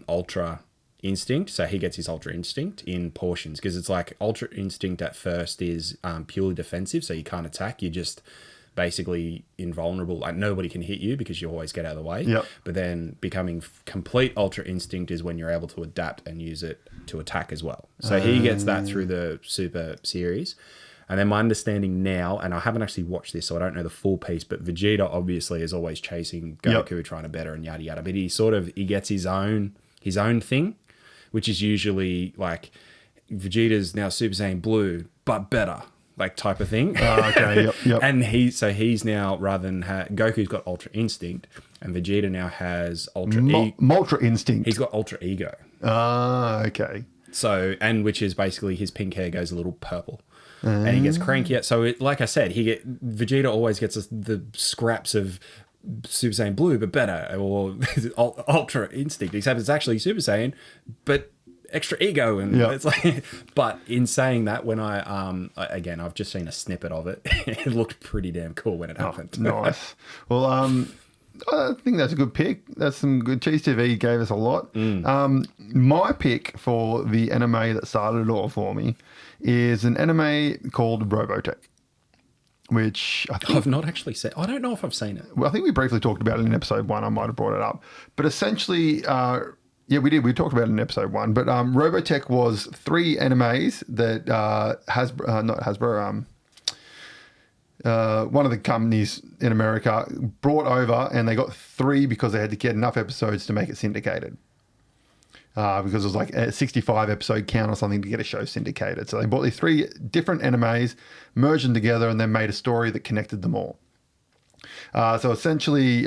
Ultra Instinct, so he gets his Ultra Instinct in portions, because it's like Ultra Instinct at first is purely defensive, so you can't attack, you're just basically invulnerable, like nobody can hit you because you always get out of the way. But then becoming complete Ultra Instinct is when you're able to adapt and use it to attack as well. So he gets that through the Super series. And then my understanding now, and I haven't actually watched this, so I don't know the full piece, but Vegeta obviously is always chasing Goku, trying to better and yada yada, but he gets his own thing, which is usually like Vegeta's now Super Saiyan Blue, but better, like type of thing. Okay, yep. And he's now, rather than Goku's got Ultra Instinct, and Vegeta now has Ultra Ultra Instinct. He's got Ultra Ego. Okay. So, and which is basically his pink hair goes a little purple. And he gets cranky. So, like I said, Vegeta always gets the scraps of Super Saiyan Blue, but better, or Ultra Instinct, except it's actually Super Saiyan, but extra ego, and it's like. But in saying that, when I've just seen a snippet of it, it looked pretty damn cool when it happened. Nice. Well, I think that's a good pick. That's some good. Cheese TV gave us a lot. My pick for the anime that started it all for me is an anime called Robotech, which I've not actually seen. I don't know if I've seen it. Well, I think we briefly talked about it in episode 1. I might have brought it up. But essentially, we did. We talked about it in episode 1. But Robotech was 3 animes that one of the companies in America brought over, and they got 3 because they had to get enough episodes to make it syndicated. Because it was like a 65 episode count or something to get a show syndicated. So they bought these 3 different animes, merged them together, and then made a story that connected them all. So essentially,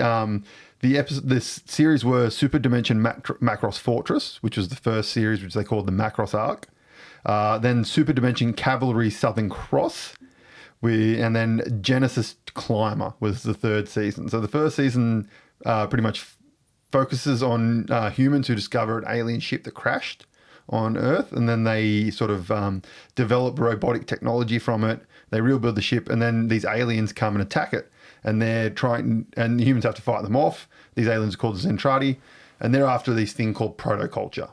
this series were Super Dimension Macross Fortress, which was the first series, which they called the Macross arc. Then Super Dimension Cavalry Southern Cross, and then Genesis Climber was the 3rd season. So the first season pretty much focuses on humans who discover an alien ship that crashed on Earth, and then they sort of develop robotic technology from it. They rebuild the ship, and then these aliens come and attack it, and and the humans have to fight them off. These aliens are called the Zentradi, and they're after this thing called protoculture,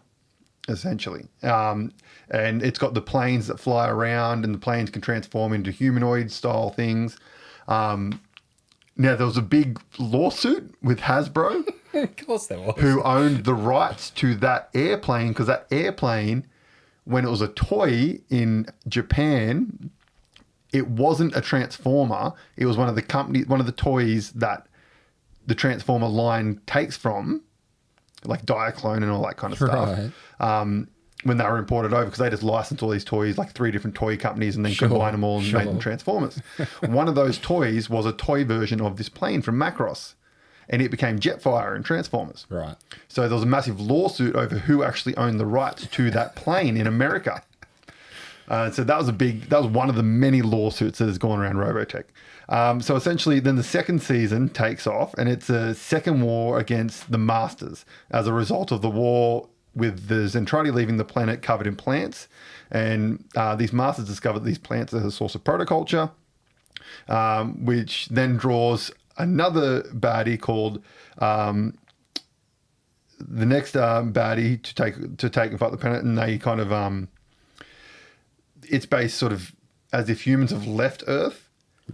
essentially. And it's got the planes that fly around, and the planes can transform into humanoid style things. Now, there was a big lawsuit with Hasbro. Of course there was. Who owned the rights to that airplane, because that airplane, when it was a toy in Japan, it wasn't a Transformer. It was one of the toys that the Transformer line takes from, like Diaclone and all that kind of stuff. When they were imported over, because they just licensed all these toys, like 3 different toy companies, and then combined them all and made them Transformers. One of those toys was a toy version of this plane from Macross, and it became Jetfire in Transformers. Right. So there was a massive lawsuit over who actually owned the rights to that plane in America. So that was one of the many lawsuits that has gone around Robotech. So essentially, then the 2nd season takes off, and it's a second war against the Masters as a result of the war with the Zentradi leaving the planet covered in plants. And these Masters discovered these plants as a source of protoculture, which then draws another baddie called the next baddie to take and fight the planet. And they kind of it's based sort of as if humans have left Earth,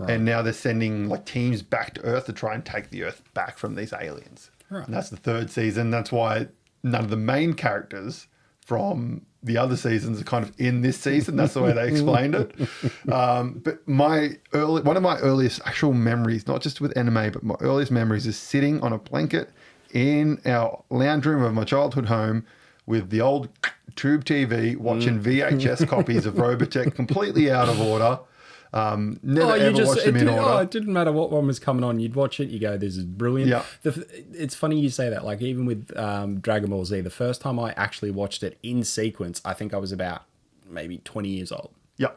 and now they're sending like teams back to Earth to try and take the Earth back from these aliens. And that's the 3rd season. That's why none of the main characters from the other seasons are kind of in this season. That's the way they explained it. But one of my earliest actual memories, not just with anime, but my earliest memories is sitting on a blanket in our lounge room of my childhood home with the old tube TV, watching VHS copies of Robotech completely out of order. Never ever watched them in order. It didn't matter what one was coming on. You'd watch it. You go, this is brilliant. Yeah. It's funny you say that. Like even with Dragon Ball Z, the first time I actually watched it in sequence, I think I was about maybe 20 years old. Yeah.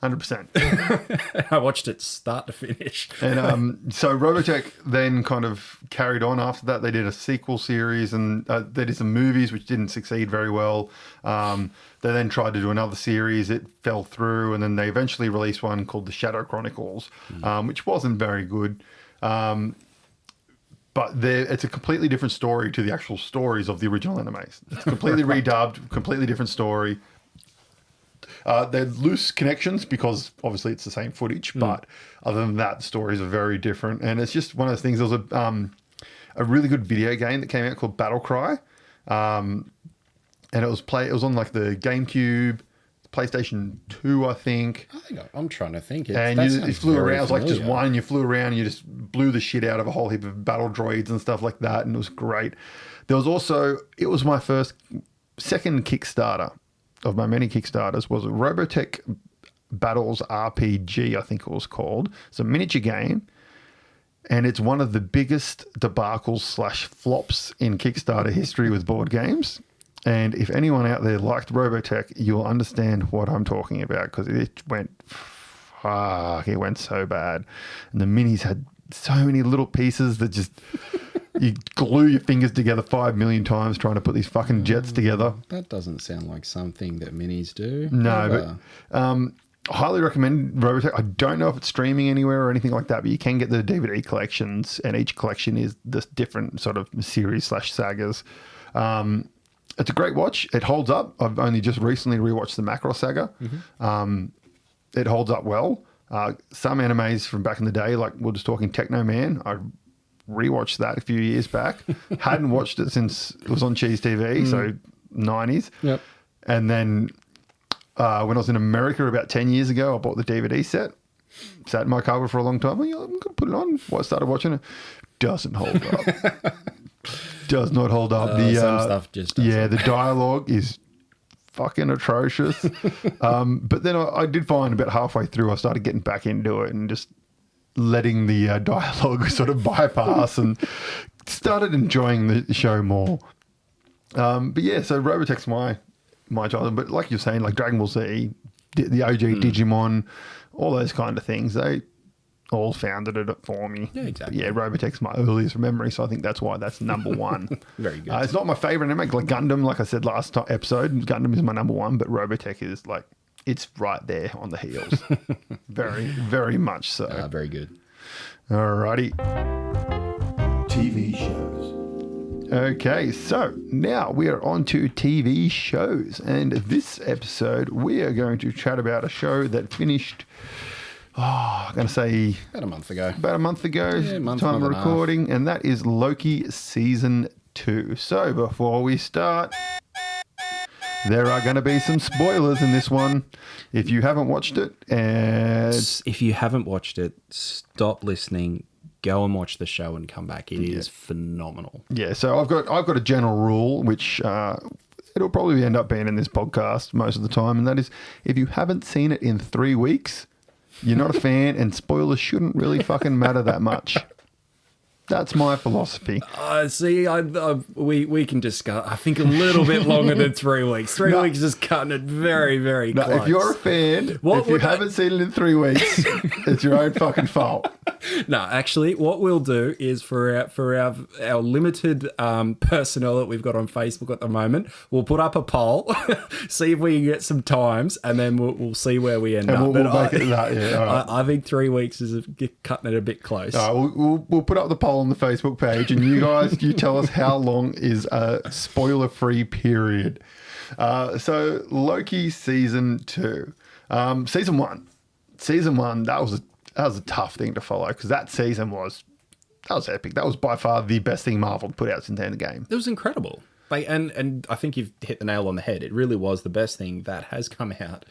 100%. I watched it start to finish. And so Robotech then kind of carried on after that. They did a sequel series and they did some movies which didn't succeed very well. They then tried to do another series. It fell through. And then they eventually released one called The Shadow Chronicles, which wasn't very good. But it's a completely different story to the actual stories of the original animes. It's completely redubbed, completely different story. They're loose connections because obviously it's the same footage, but other than that, the stories are very different. And it's just one of those things. There was a really good video game that came out called Battle Cry. And it was on like the GameCube, PlayStation 2, I think. I'm trying to think. And you flew around. It was like just one. You flew around and you just blew the shit out of a whole heap of battle droids and stuff like that. And it was great. There was also, it was my second Kickstarter of my many Kickstarters, was a Robotech Battles RPG, I think it was called. It's a miniature game. And it's one of the biggest debacles / flops in Kickstarter history with board games. And if anyone out there liked Robotech, you'll understand what I'm talking about because it went so bad. And the minis had so many little pieces that just... You glue your fingers together 5 million times trying to put these fucking jets together. That doesn't sound like something that minis do. No, but highly recommend Robotech. I don't know if it's streaming anywhere or anything like that, but you can get the DVD collections, and each collection is this different sort of series / sagas. It's a great watch. It holds up. I've only just recently rewatched the Macross saga. It holds up well. Some animes from back in the day, like we're just talking Techno Man, I rewatched that a few years back. Hadn't watched it since it was on Cheese TV, so 90s. Yep. And then when I was in America about 10 years ago, I bought the DVD set. Sat in my cupboard for a long time. I'm going to put it on. Started watching it. Doesn't hold up. Does not hold up. Some stuff just doesn't. Yeah, the dialogue is fucking atrocious. But then I did find about halfway through, I started getting back into it and just letting the dialogue sort of bypass and started enjoying the show more. But yeah, so Robotech's my childhood. But like you're saying, like Dragon Ball Z, the OG Digimon, all those kind of things, they all founded it for me. Yeah, exactly. But yeah, Robotech's my earliest memory, so I think that's why that's number one. Very good. It's not my favorite anime, like Gundam, like I said last episode. Gundam is my number one, but Robotech is like, it's right there on the heels. Very, very much so. Very good. Alrighty. TV shows. Okay, so now we are on to TV shows. And this episode, we are going to chat about a show that finished, I'm going to say... About a month ago. Yeah, time of recording. And that is Loki Season 2. So before we start... There are going to be some spoilers in this one. If you haven't watched it, stop listening. Go and watch the show and come back. It is phenomenal. Yeah, so I've got a general rule, which it'll probably end up being in this podcast most of the time, and that is if you haven't seen it in 3 weeks, you're not a fan, and spoilers shouldn't really fucking matter that much. That's my philosophy. See, we can discuss, I think, a little bit longer than 3 weeks. 3 weeks is cutting it very, very close. If you're a fan, if you haven't seen it in 3 weeks, it's your own fucking fault. No, actually, what we'll do is for our limited personnel that we've got on Facebook at the moment, we'll put up a poll, see if we can get some times, and then we'll see where we end up. We'll make it that. Yeah, all right. I think 3 weeks is cutting it a bit close. We'll put up the poll on the Facebook page, and you guys, you tell us how long is a spoiler-free period. So Loki Season 2. Season 1, that was a tough thing to follow because that season was epic. That was by far the best thing Marvel put out since the end of the game. It was incredible. Like, and I think you've hit the nail on the head. It really was the best thing that has come out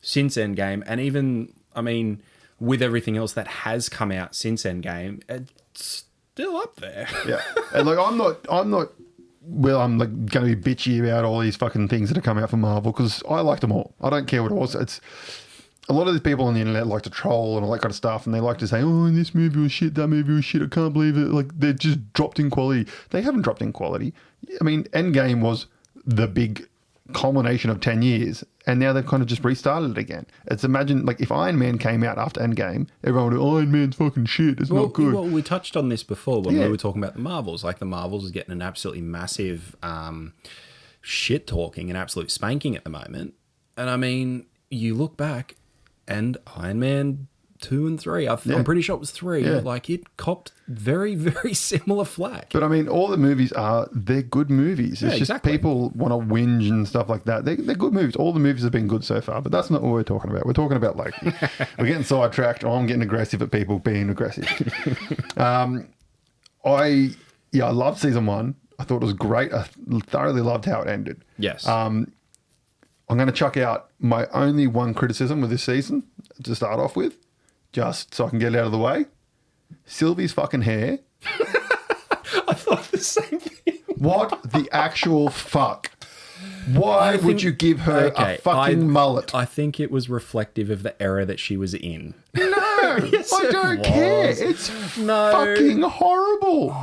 since Endgame. And even, I mean, with everything else that has come out since Endgame, it's still up there. Yeah. And like, I'm not, well, I'm like going to be bitchy about all these fucking things that have come out from Marvel because I liked them all. I don't care what it was. It's a lot of these people on the internet like to troll and all that kind of stuff, and they like to say, "Oh, this movie was shit, that movie was shit. I can't believe it." Like they're just dropped in quality. They haven't dropped in quality. I mean, Endgame was the big culmination of 10 years, and now they've kind of just restarted it again. It's imagine like if Iron Man came out after Endgame, everyone would go, Iron Man's fucking shit. It's not good. Well, we touched on this before when we were talking about the Marvels. Like the Marvels is getting an absolutely massive shit talking and absolute spanking at the moment. And I mean, you look back. And Iron Man 2 and 3, I'm pretty sure it was 3. Yeah. Like it copped very, very similar flack. But I mean, all the movies they're good movies. It's just people want to whinge and stuff like that. They're good movies. All the movies have been good so far, but that's not what we're talking about. We're talking about like, we're getting sidetracked. I'm getting aggressive at people being aggressive. I loved season 1. I thought it was great. I thoroughly loved how it ended. Yes. I'm going to chuck out my only one criticism with this season to start off with, just so I can get it out of the way. Sylvie's fucking hair. I thought the same thing. What the actual fuck? Why would you give her a fucking mullet? I think it was reflective of the era that she was in. No, Yes, I don't care. It's fucking horrible.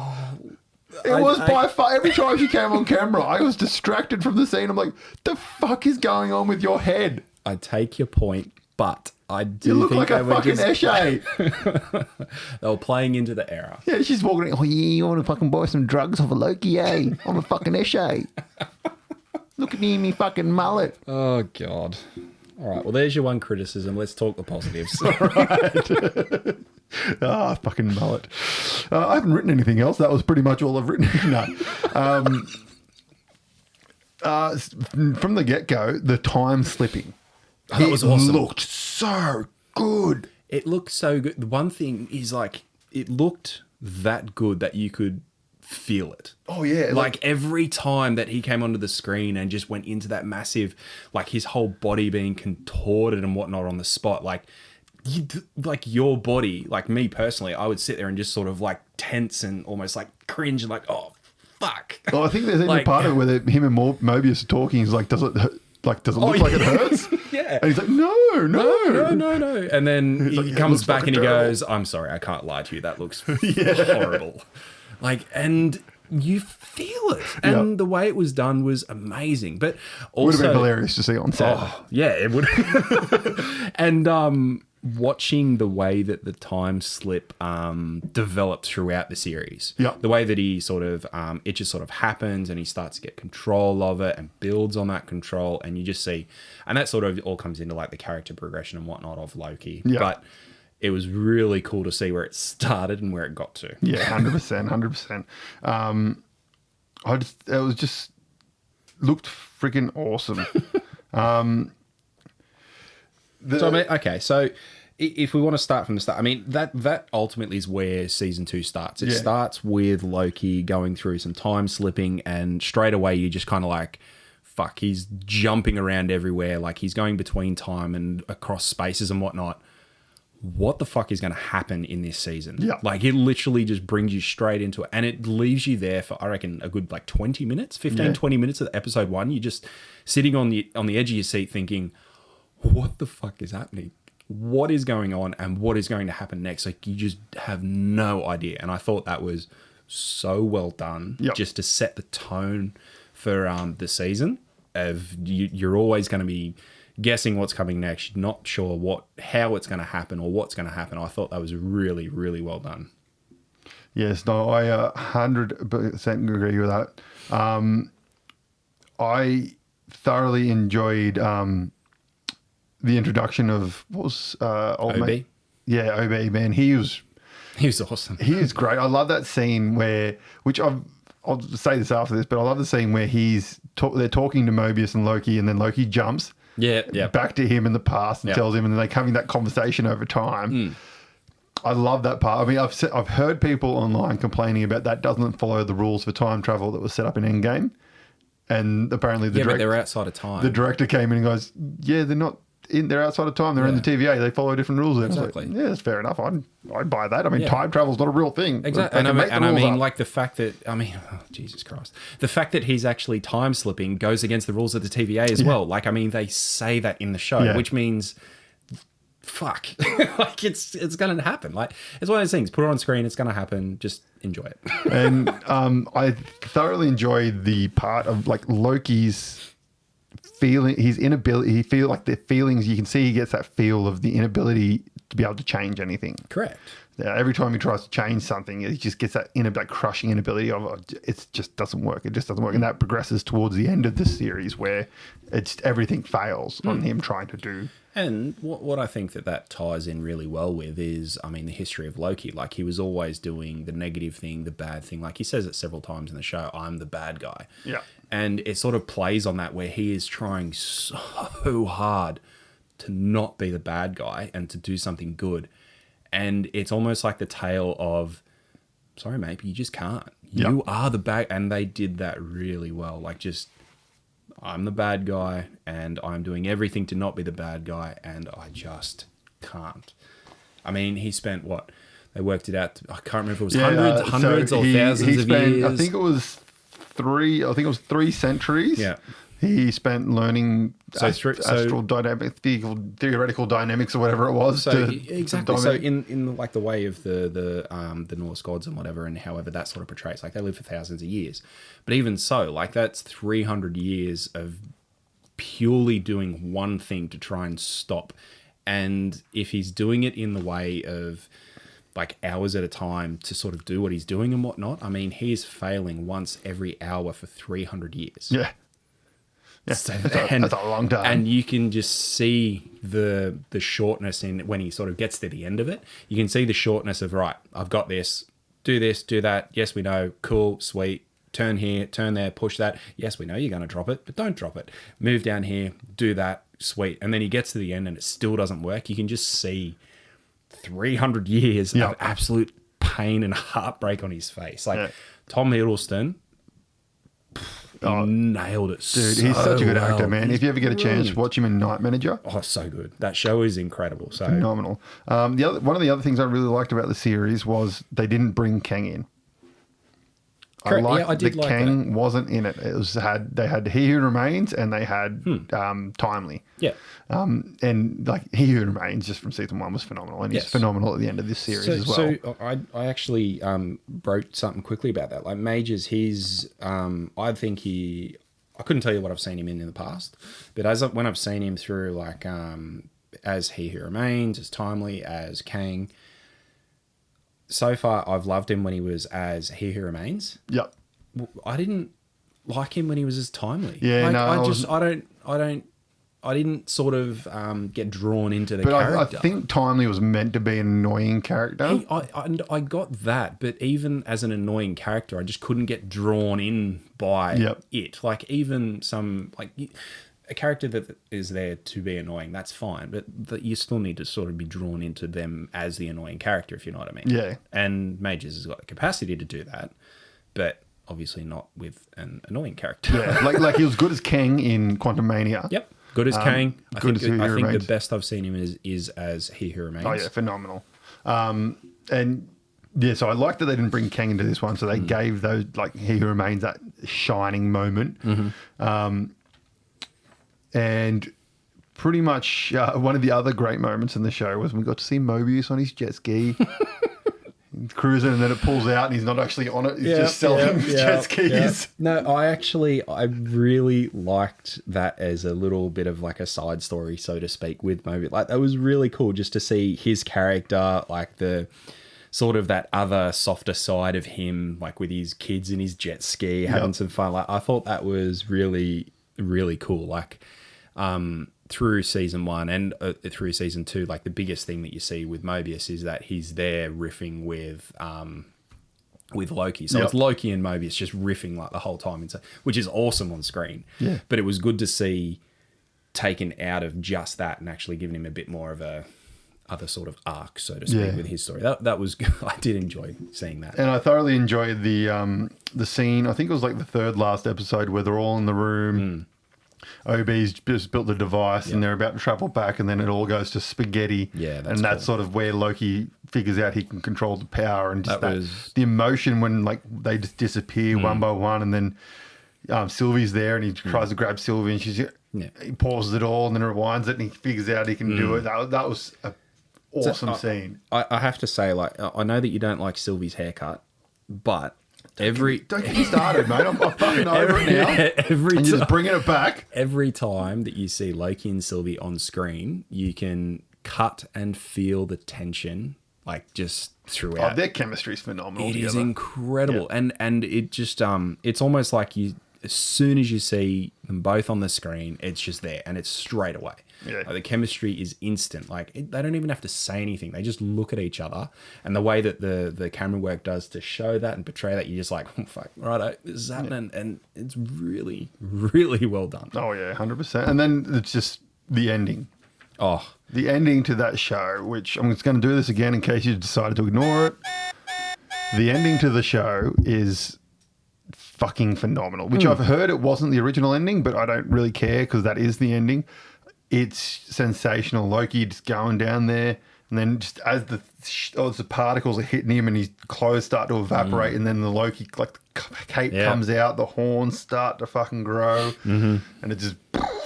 It was by far, every time she came on camera, I was distracted from the scene. I'm like, the fuck is going on with your head? I take your point, but I do You look think like a fucking Eshe. They were playing into the era. Yeah, she's walking in, oh yeah, you want to fucking buy some drugs off a Loki, eh? I'm a fucking Eshe. Look at me fucking mullet. Oh, God. All right, well, there's your one criticism. Let's talk the positives. Right. Fucking mullet. I haven't written anything else. That was pretty much all I've written. No. From the get-go, the time slipping. Oh, that was awesome. It looked so good. It looked so good. The one thing is, like, it looked that good that you could feel it. Oh, yeah. Like every time that he came onto the screen and just went into that massive, like his whole body being contorted and whatnot on the spot, like your body, like me personally, I would sit there and just sort of like tense and almost like cringe and like, oh, fuck. Well, I think there's even part of it where him and Mobius are talking. He's like, does it hurt? Like, does it look like it hurts? Yeah. And he's like, no. And then he comes back and he terrible. goes, I'm sorry, I can't lie to you. That looks horrible. Like, and you feel it. And the way it was done was amazing. But also... Would have been hilarious to see on set. Oh, yeah, it would. And watching the way that the time slip developed throughout the series. Yeah. The way that he sort of, it just sort of happens and he starts to get control of it and builds on that control. And you just see, and that sort of all comes into like the character progression and whatnot of Loki. Yeah. But it was really cool to see where it started and where it got to. Yeah, 100%. It was just looked freaking awesome. So, I mean, okay, so if we want to start from the start, I mean, that ultimately is where season 2 starts. It starts with Loki going through some time slipping, and straight away you just kind of like, fuck, he's jumping around everywhere. Like he's going between time and across spaces and whatnot. What the fuck is going to happen in this season? Yeah. Like it literally just brings you straight into it, and it leaves you there for, I reckon, a good like 20 minutes, 20 minutes of episode 1. You're just sitting on the edge of your seat thinking, what the fuck is happening? What is going on and what is going to happen next? Like you just have no idea. And I thought that was so well done just to set the tone for the season of you're always going to be guessing what's coming next. You're not sure how it's going to happen or what's going to happen. I thought that was really, really well done. Yes, no, I 100% agree with that. I thoroughly enjoyed the introduction of what was old OB? mate? Yeah, OB, man. He was awesome. He is great. I love that scene where, I'll say this after this, but I love the scene where they're talking to Mobius and Loki, and then Loki jumps back to him in the past and tells him, and then they're having that conversation over time. I love that part. I mean, I've heard people online complaining about that doesn't follow the rules for time travel that was set up in Endgame. And apparently but they're outside of time. The director came in and goes, yeah, they're not in, they're outside of time. They're in the TVA. They follow different rules. And Exactly. Like, yeah, that's fair enough. I'd buy that. I mean, time travel's not a real thing. Exactly. And I mean, like the fact that, oh, Jesus Christ. The fact that he's actually time slipping goes against the rules of the TVA as well. Like, I mean, they say that in the show, which means, fuck. Like, it's going to happen. Like, it's one of those things. Put it on screen. It's going to happen. Just enjoy it. And I thoroughly enjoyed the part of, like, Loki's feeling, his inability, he feel like the feelings, you can see he gets that feel of the inability to be able to change anything. Correct. Yeah, every time he tries to change something, he just gets that that crushing inability of it just doesn't work. It just doesn't work. And that progresses towards the end of the series where it's everything fails on him trying to do. And what I think that ties in really well with is, I mean, the history of Loki. Like, he was always doing the negative thing, the bad thing. Like, he says it several times in the show, I'm the bad guy. Yeah. And it sort of plays on that where he is trying so hard to not be the bad guy and to do something good. And it's almost like the tale of, sorry, mate, but you just can't. You are the bad... And they did that really well. Like, just... I'm the bad guy, and I'm doing everything to not be the bad guy, and I just can't. I mean, he spent what? They worked it out. I can't remember if it was hundreds or thousands of years. I think it was 3 centuries. Yeah. He spent learning astral dynamics, theoretical dynamics, or whatever it was. Exactly. So in like the way of the Norse gods and whatever, and however that sort of portrays, like they live for thousands of years. But even so, like that's 300 years of purely doing one thing to try and stop. And if he's doing it in the way of like hours at a time to sort of do what he's doing and whatnot, I mean, he's failing once every hour for 300 years. Yeah. Yeah, so, that's a long time. And you can just see the shortness in when he sort of gets to the end of it. You can see the shortness of, right, I've got this, do that. Yes, we know. Cool, sweet. Turn here, turn there, push that. Yes, we know you're going to drop it, but don't drop it. Move down here, do that, sweet. And then he gets to the end and it still doesn't work. You can just see 300 years of absolute pain and heartbreak on his face. Like Tom Hiddleston... nailed it. Dude, he's such a good actor, man. If you ever get a chance, watch him in Night Manager. Oh, so good. That show is incredible. So phenomenal. One of the other things I really liked about the series was they didn't bring Kang in. Correct. I did like Kang wasn't in it. They had He Who Remains and they had Timely. Yeah. And like He Who Remains just from season 1 was phenomenal, and he's phenomenal at the end of this series as well. So I actually wrote something quickly about that. Like Majors, I think I couldn't tell you what I've seen him in the past, but when I've seen him through like as He Who Remains, as Timely, as Kang. So far, I've loved him when he was as He Who Remains. Yep. I didn't like him when he was as Timely. Yeah, like, I didn't sort of get drawn into the character. I think Timely was meant to be an annoying character. I got that, but even as an annoying character, I just couldn't get drawn in by it. Like even a character that is there to be annoying, that's fine, but you still need to sort of be drawn into them as the annoying character, if you know what I mean. Yeah. And Majors has got the capacity to do that, but obviously not with an annoying character. Yeah, like he was good as Kang in Quantum Mania. Yep. Good as Kang. I think Remains. the best I've seen him is as He Who Remains. Oh yeah, phenomenal. And yeah, so I like that they didn't bring Kang into this one, so they gave those like He Who Remains that shining moment. And pretty much one of the other great moments in the show was when we got to see Mobius on his jet ski. Cruising, and then it pulls out and he's not actually on it. He's just selling jet skis. No, I really liked that as a little bit of like a side story, so to speak, with Mobius. Like that was really cool just to see his character, like the sort of that other softer side of him, like with his kids and his jet ski, having some fun. Like I thought that was really, really cool. Like through season 1 and through season 2, like the biggest thing that you see with Mobius is that he's there riffing with Loki. So it's Loki and Mobius just riffing like the whole time, which is awesome on screen. Yeah. But it was good to see taken out of just that and actually giving him a bit more of a other sort of arc, so to speak, with his story. That was I did enjoy seeing that. And I thoroughly enjoyed the scene. I think it was like the third last episode where they're all in the room. OB's just built the device and they're about to travel back, and then it all goes to spaghetti. Yeah, and that's cool. sort of where Loki figures out he can control the power, and just the emotion when like they just disappear one by one, and then Sylvie's there and he tries to grab Sylvie, and he pauses it all and then rewinds it, and he figures out he can do it. That was an awesome scene. I have to say, like, I know that you don't like Sylvie's haircut, but don't get me started, mate. I'm fucking over it now. And you're just bringing it back. Every time that you see Loki and Sylvie on screen, you can cut and feel the tension, like, just throughout. Their chemistry is phenomenal. It is incredible, and it just it's almost like as soon as you see them both on the screen, it's just there, and it's straight away. Yeah. Like, the chemistry is instant. Like, they don't even have to say anything. They just look at each other, and the way that the camera work does to show that and portray that, you're just like, oh, fuck, righto, this is happening, and it's really, really well done. Oh yeah, 100%. And then it's just the ending. Oh, the ending to that show, which I'm just going to do this again in case you decided to ignore it. The ending to the show is fucking phenomenal, which I've heard it wasn't the original ending, but I don't really care because that is the ending. It's sensational. Loki just going down there, and then just as the particles are hitting him and his clothes start to evaporate, and then the Loki, like the cape comes out, the horns start to fucking grow, and it just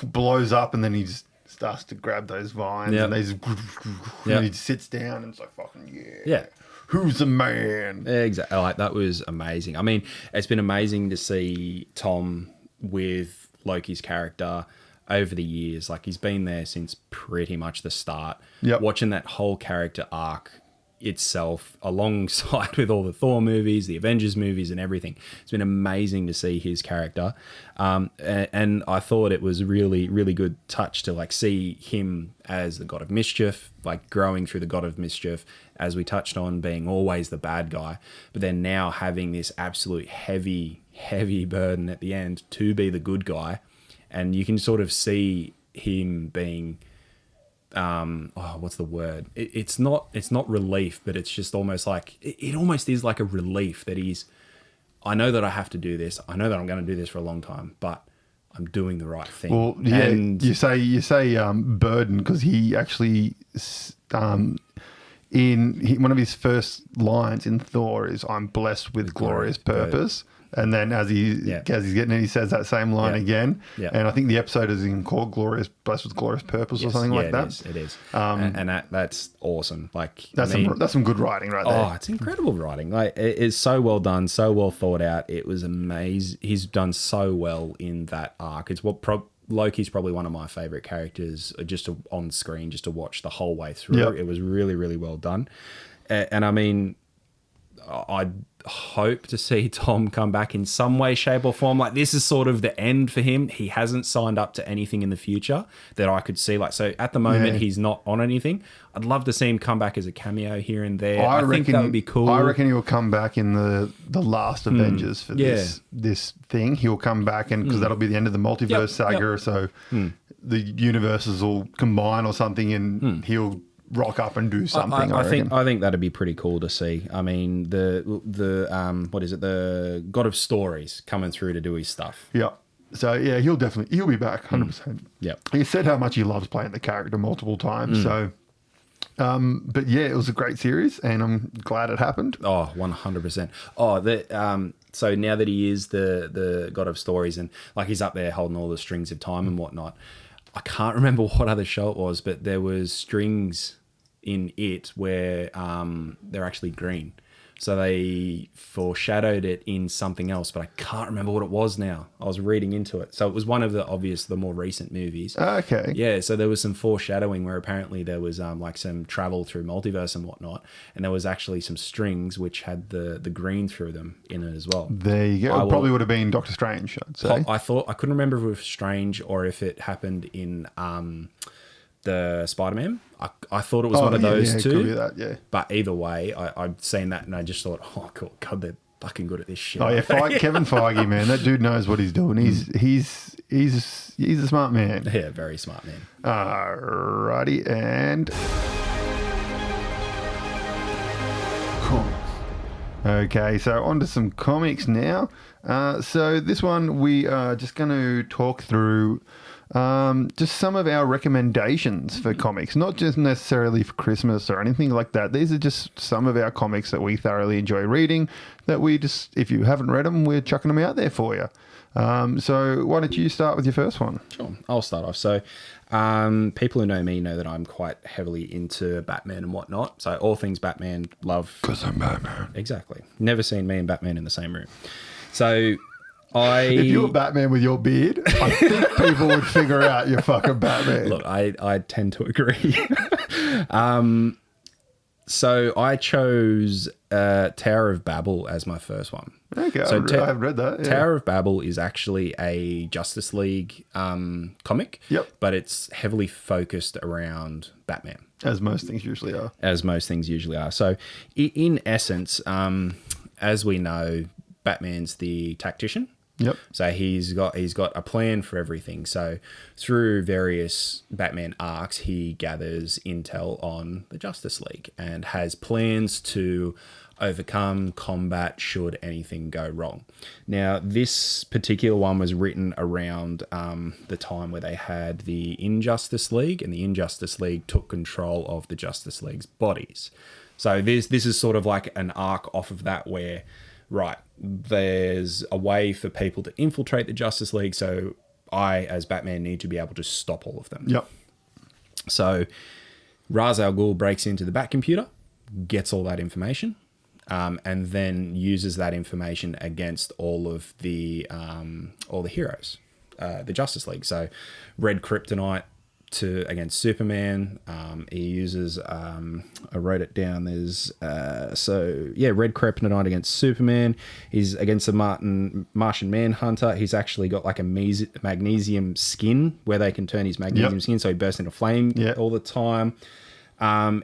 blows up, and then he just starts to grab those vines, and they just, and he just sits down, and it's like, fucking yeah. Who's the man? Exactly. Like, that was amazing. I mean, it's been amazing to see Tom with Loki's character over the years. Like, he's been there since pretty much the start. Yep. Watching that whole character arc itself alongside with all the Thor movies, the Avengers movies, and everything. It's been amazing to see his character. And I thought it was really, really good touch to, like, see him as the God of Mischief, like, growing through the God of Mischief, as we touched on, being always the bad guy, but then now having this absolute heavy, heavy burden at the end to be the good guy. And you can sort of see him being, what's the word? It's not relief, but it's just almost like, it almost is like a relief that I know that I have to do this. I know that I'm going to do this for a long time, but I'm doing the right thing. Well, yeah, and you say burden, because he actually, one of his first lines in Thor is, "I'm blessed with glorious purpose." And then as he's getting it, he says that same line again. Yeah. And I think the episode is even called "Blessed with Glorious Purpose" or something like that. It is. And that's awesome. Like, that's some good writing right there. Oh, it's incredible writing. Like, it is so well done, so well thought out. It was amazing. He's done so well in that arc. It's Loki's probably one of my favorite characters, on screen, just to watch the whole way through. Yep. It was really, really well done. And I mean, I hope to see Tom come back in some way, shape, or form. Like, this is sort of the end for him. He hasn't signed up to anything in the future that I could see. Like, so at the moment, he's not on anything. I'd love to see him come back as a cameo here and there. I think that would be cool. I reckon he'll come back in the last Avengers for this thing. He'll come back, and because that'll be the end of the multiverse saga. So the universes will combine or something, and he'll rock up and do something. I think that'd be pretty cool to see. I mean, the what is it? The God of Stories coming through to do his stuff. Yeah. So yeah, he'll be back 100%. Yeah. He said how much he loves playing the character multiple times. So, but yeah, it was a great series, and I'm glad it happened. Oh, 100%. Oh, so now that he is the God of Stories, and like, he's up there holding all the strings of time and whatnot. I can't remember what other show it was, but there was strings in it where they're actually green. So they foreshadowed it in something else, but I can't remember what it was now. I was reading into it. So it was one of the more recent movies. Okay. Yeah, so there was some foreshadowing where apparently there was like some travel through multiverse and whatnot, and there was actually some strings which had the green through them in it as well. There you go. It probably would have been Doctor Strange, I'd say. I couldn't remember if it was Strange or if it happened in the Spider-Man. I thought it was one of those two. Could be that, yeah. But either way, I'd seen that and I just thought, oh, cool, God, they're fucking good at this shit. Oh yeah, Kevin Feige, man, that dude knows what he's doing. He's a smart man. Yeah, very smart man. Alrighty, and Okay, so on to some comics now. So this one we are just going to talk through just some of our recommendations for comics, not just necessarily for Christmas or anything like that. These are just some of our comics that we thoroughly enjoy reading, that we just, if you haven't read them, we're chucking them out there for you. So why don't you start with your first one? Sure, I'll start off. So people who know me know that I'm quite heavily into Batman and whatnot. So all things Batman, love. Because I'm Batman. Exactly. Never seen me and Batman in the same room. So if you were Batman with your beard, I think people would figure out you're fucking Batman. Look, I tend to agree. So I chose Tower of Babel as my first one. Okay, so I haven't read that. Yeah. Tower of Babel is actually a Justice League comic. Yep. But it's heavily focused around Batman. As most things usually are. So in essence, as we know, Batman's the tactician. Yep. So he's got a plan for everything. So through various Batman arcs, he gathers intel on the Justice League and has plans to overcome, combat should anything go wrong. Now, this particular one was written around the time where they had the Injustice League, and the Injustice League took control of the Justice League's bodies. So this is sort of like an arc off of that where, right, there's a way for people to infiltrate the Justice League, so I, as Batman, need to be able to stop all of them. Yep. So Ra's al Ghul breaks into the Batcomputer, gets all that information, and then uses that information against all the heroes, the Justice League. So Red Kryptonite against Superman. He uses I wrote it down. There's Red Kryptonite against Superman. He's against the Martian Manhunter. He's actually got like a magnesium skin where they can turn his magnesium skin, so he bursts into flame all the time.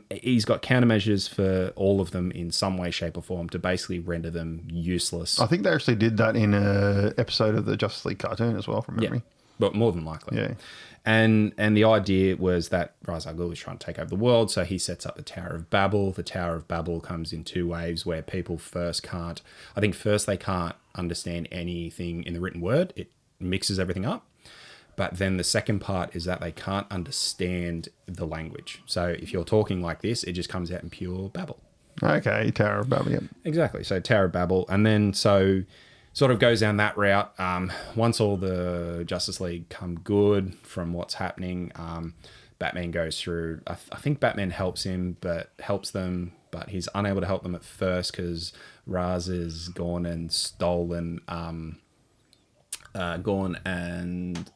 He's got countermeasures for all of them in some way, shape, or form to basically render them useless. I think they actually did that in an episode of the Justice League cartoon as well, from memory. Yeah, but more than likely. Yeah. And the idea was that Ra's al Ghul was trying to take over the world, so he sets up the Tower of Babel. The Tower of Babel comes in two waves where people first they can't understand anything in the written word. It mixes everything up. But then the second part is that they can't understand the language. So if you're talking like this, it just comes out in pure babble. Okay, Tower of Babel, yep. Exactly. So Tower of Babel. And then so sort of goes down that route. Once all the Justice League come good from what's happening, Batman goes through. I think Batman helps them, but he's unable to help them at first because Ra's is gone and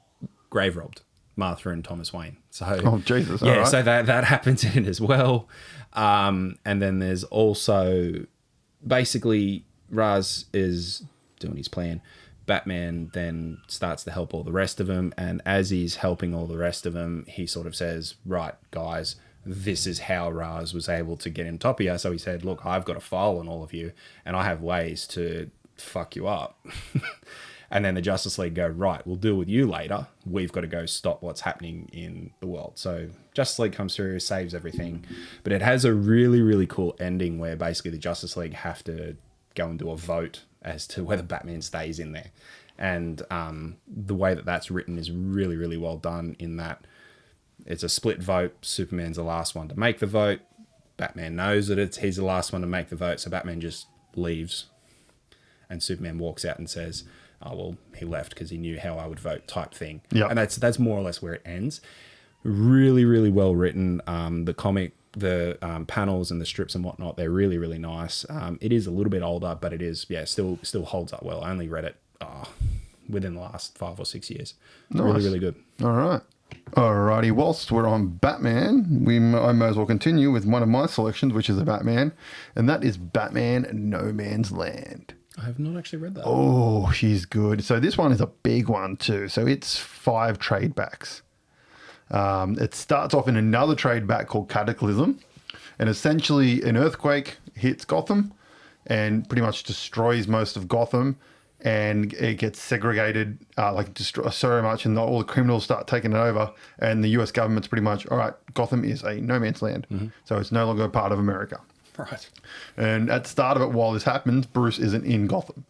grave robbed Martha and Thomas Wayne. So oh Jesus! Yeah, right. so that happens in it as well. And then there's also basically Ra's is doing his plan. Batman then starts to help all the rest of them, and as he's helping all the rest of them, he sort of says, right, guys, this is how Ra's was able to get in top of you. So he said, look, I've got a file on all of you, and I have ways to fuck you up. And then the Justice League go, right, we'll deal with you later. We've got to go stop what's happening in the world. So Justice League comes through, saves everything, but it has a really, really cool ending where basically the Justice League have to go and do a vote as to whether Batman stays in there. And the way that that's written is really, really well done in that it's a split vote. Superman's the last one to make the vote. Batman knows that he's the last one to make the vote, so Batman just leaves. And Superman walks out and says, oh, well, he left because he knew how I would vote type thing. Yep. And that's more or less where it ends. Really, really well written. The comic, the panels and the strips and whatnot, they're really, really nice. It is a little bit older, but it is, still holds up well. I only read it within the last 5 or 6 years. Nice. Really, really good. All right. Alrighty, whilst we're on Batman, I may as well continue with one of my selections, which is a Batman, and that is Batman No Man's Land. I have not actually read that. Oh, she's good. So this one is a big one too. So it's 5 trade backs. It starts off in another trade back called Cataclysm, and essentially an earthquake hits Gotham and pretty much destroys most of Gotham, and it gets segregated, so much, and all the criminals start taking it over, and the US government's pretty much, all right, Gotham is a no man's land, so it's no longer a part of America. Right. And at the start of it, while this happens, Bruce isn't in Gotham.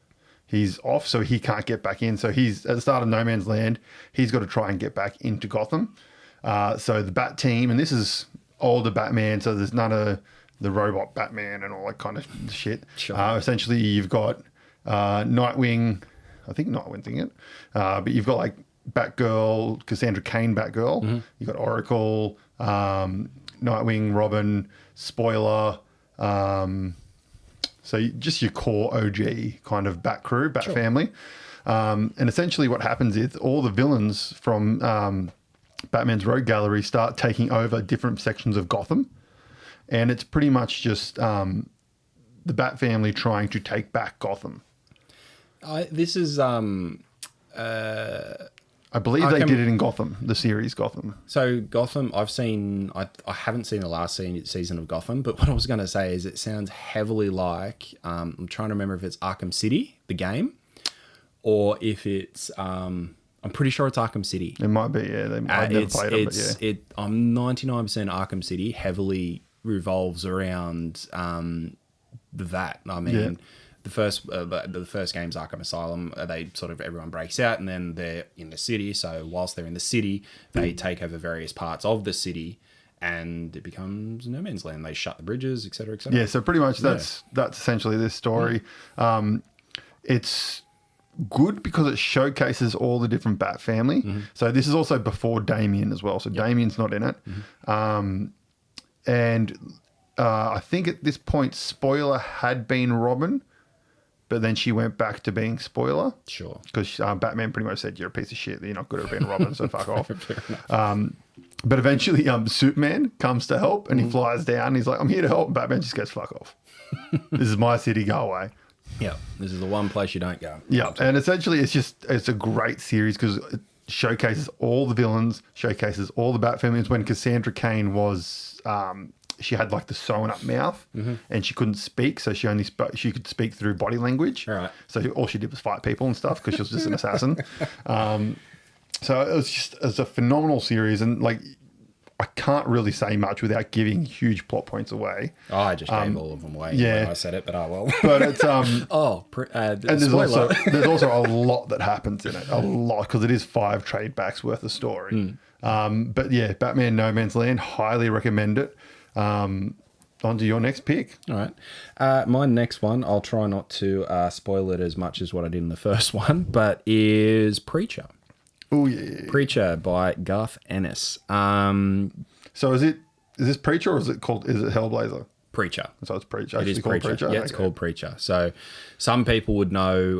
He's off, so he can't get back in. So he's at the start of No Man's Land. He's got to try and get back into Gotham. So the Bat team, and this is older Batman, so there's none of the robot Batman and all that kind of shit. Sure. Essentially, you've got Nightwing. I think Nightwing's in it. But you've got like Batgirl, Cassandra Cain Batgirl. Mm-hmm. You've got Oracle, Nightwing, Robin, Spoiler. So just your core OG kind of Bat crew, Bat family. And essentially what happens is all the villains from Batman's Rogue Gallery start taking over different sections of Gotham. And it's pretty much just the Bat family trying to take back Gotham. This is... I believe they did it in Gotham, the series Gotham. So Gotham, I've seen... I haven't seen the last season of Gotham, but what I was going to say is it sounds heavily like... I'm trying to remember if it's Arkham City, the game, or if it's... I'm pretty sure it's Arkham City. It might be, yeah. I've never played it, but yeah. I'm 99% Arkham City heavily revolves around that. I mean... Yeah. The first game's Arkham Asylum. They sort of everyone breaks out, and then they're in the city. So whilst they're in the city, they take over various parts of the city, and it becomes No Man's Land. They shut the bridges, etc., etc. Yeah. So pretty much that's essentially this story. It's good because it showcases all the different Bat family. So this is also before Damian as well. So Damian's not in it, and I think at this point, Spoiler had been Robin. But then she went back to being Spoiler. Sure. Because Batman pretty much said, you're a piece of shit. You're not good at being Robin, so fuck off. But eventually Superman comes to help and he flies down. And he's like, I'm here to help. And Batman just goes, fuck off. This is my city. Go away. Yeah. This is the one place you don't go. Yeah. And essentially it's a great series because it showcases all the villains, showcases all the Bat families. When Cassandra Cain was... she had like the sewn up mouth and she couldn't speak. So she could speak through body language. All right. So all she did was fight people and stuff because she was just an assassin. So it's a phenomenal series. And like, I can't really say much without giving huge plot points away. Oh, I just gave all of them away when I said it, but well. But it's, and there's also a lot that happens in it, a lot, because it is 5 trade backs worth of story. But yeah, Batman No Man's Land, highly recommend it. On to your next pick. All right. My next one, I'll try not to spoil it as much as what I did in the first one, but is Preacher. Oh, yeah. Preacher by Garth Ennis. So is this Preacher or is it Hellblazer? Preacher. So it's Preacher. It is Preacher. Yeah, it's called Preacher. So some people would know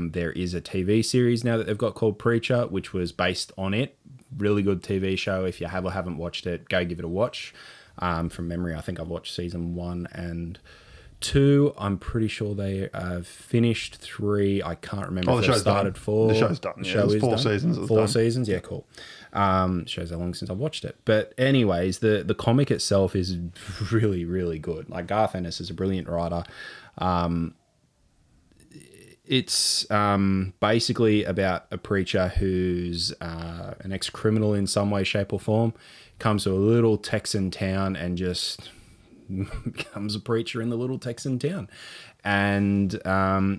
there is a TV series now that they've got called Preacher, which was based on it. Really good TV show. If you have or haven't watched it, go give it a watch. From memory, I think I've watched season 1 and 2. I'm pretty sure they have finished 3. I can't remember if they started 4. The show's done. The show is 4 seasons. 4 seasons, yeah, cool. Shows how long since I've watched it. But anyways, the comic itself is really, really good. Like Garth Ennis is a brilliant writer. It's basically about a preacher who's an ex-criminal in some way, shape or form, comes to a little Texan town and just becomes a preacher in the little Texan town. And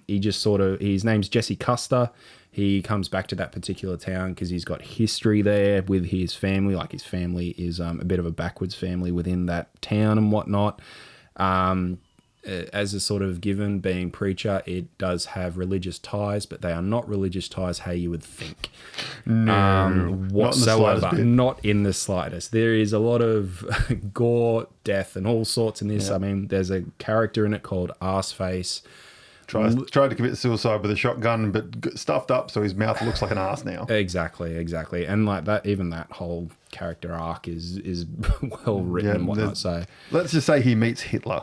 he just his name's Jesse Custer. He comes back to that particular town because he's got history there with his family. Like his family is a bit of a backwards family within that town and whatnot. As a sort of given, being preacher, it does have religious ties, but they are not religious ties how you would think. No, whatsoever. Not in the slightest. There is a lot of gore, death, and all sorts in this. Yeah. I mean, there's a character in it called Arseface. Tried to commit suicide with a shotgun, but stuffed up, so his mouth looks like an arse now. Exactly. And like that, even that whole character arc is well written and whatnot. So let's just say he meets Hitler.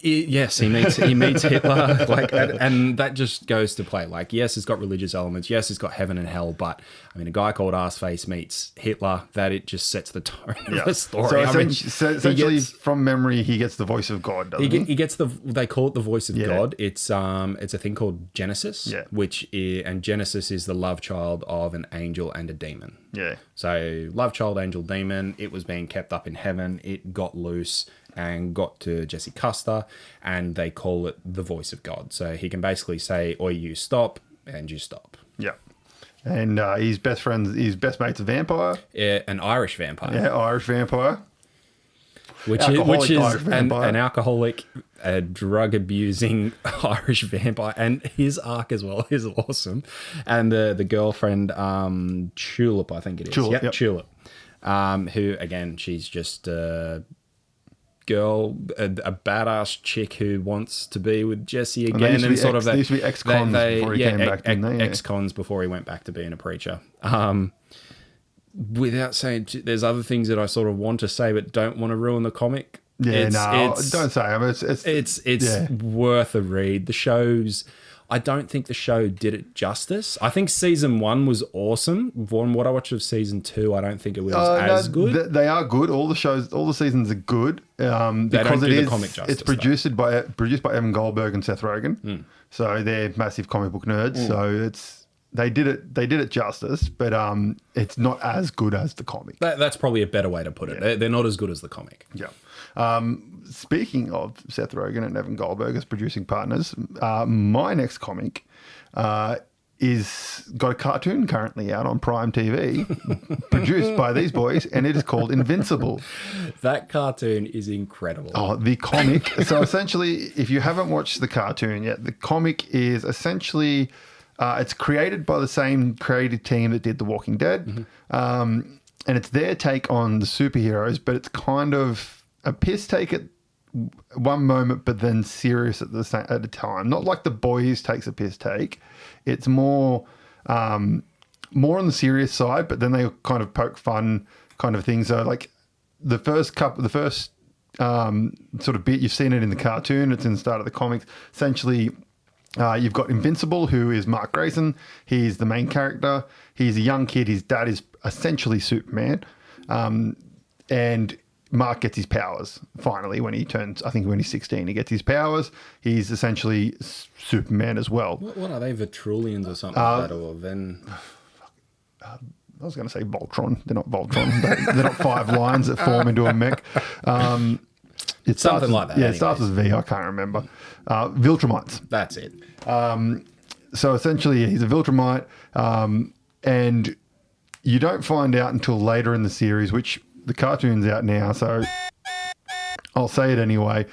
Yes, he meets Hitler, like, and that just goes to play. Like, yes, it's got religious elements. Yes, it's got heaven and hell. But I mean, a guy called Arseface meets Hitler. That it just sets the tone of the story. So essentially, from memory, he gets the voice of God. Doesn't he? He gets they call it the voice of God. It's a thing called Genesis, and Genesis is the love child of an angel and a demon. Yeah. So love child, angel, demon. It was being kept up in heaven. It got loose and got to Jesse Custer, and they call it the voice of God. So he can basically say, "Oi, you stop," and you stop. Yeah. And his best mate's a vampire. Yeah, an Irish vampire. Yeah, Irish vampire. Which is an alcoholic, drug abusing Irish vampire, and his arc as well is awesome. And the girlfriend, Tulip, I think it is. Tulip, Tulip. Who again, she's just a girl, a badass chick who wants to be with Jesse again, and sort of that. They used to be ex-cons before he came back. Ex-cons before he went back to being a preacher. Without saying, there's other things that I sort of want to say but don't want to ruin the comic. Yeah, don't say it. It's worth a read. The show's, I don't think the show did it justice. I think season 1 was awesome. From what I watched of season 2, I don't think it was as good. They are good. All the seasons are good. Because do the comic justice, it's produced by Evan Goldberg and Seth Rogen. So they're massive comic book nerds. So they did it justice, but it's not as good as the comic. That's probably a better way to put it. They're not as good as the comic. Yeah. Speaking of Seth Rogen and Evan Goldberg as producing partners, my next comic is got a cartoon currently out on Prime TV, produced by these boys, and it is called Invincible. That cartoon is incredible. Oh, the comic. So essentially, if you haven't watched the cartoon yet, the comic is essentially... it's created by the same creative team that did The Walking Dead. And it's their take on the superheroes, but it's kind of a piss take at one moment, but then serious at a time. Not like The Boys takes a piss take. It's more on the serious side, but then they kind of poke fun kind of things. So like the first sort of bit, you've seen it in the cartoon. It's in the start of the comics. Essentially... you've got Invincible, who is Mark Grayson. He's the main character. He's a young kid. His dad is essentially Superman. And Mark gets his powers finally when he's 16. He gets his powers. He's essentially Superman as well. What are they, Vitrulians or something like that? Or then... I was going to say Voltron. They're not Voltron. They're not 5 lines that form into a mech. It's something like that. Yeah, it starts with V. I can't remember. Viltrumites. That's it. So essentially, he's a Viltrumite, and you don't find out until later in the series, which the cartoon's out now, so I'll say it anyway.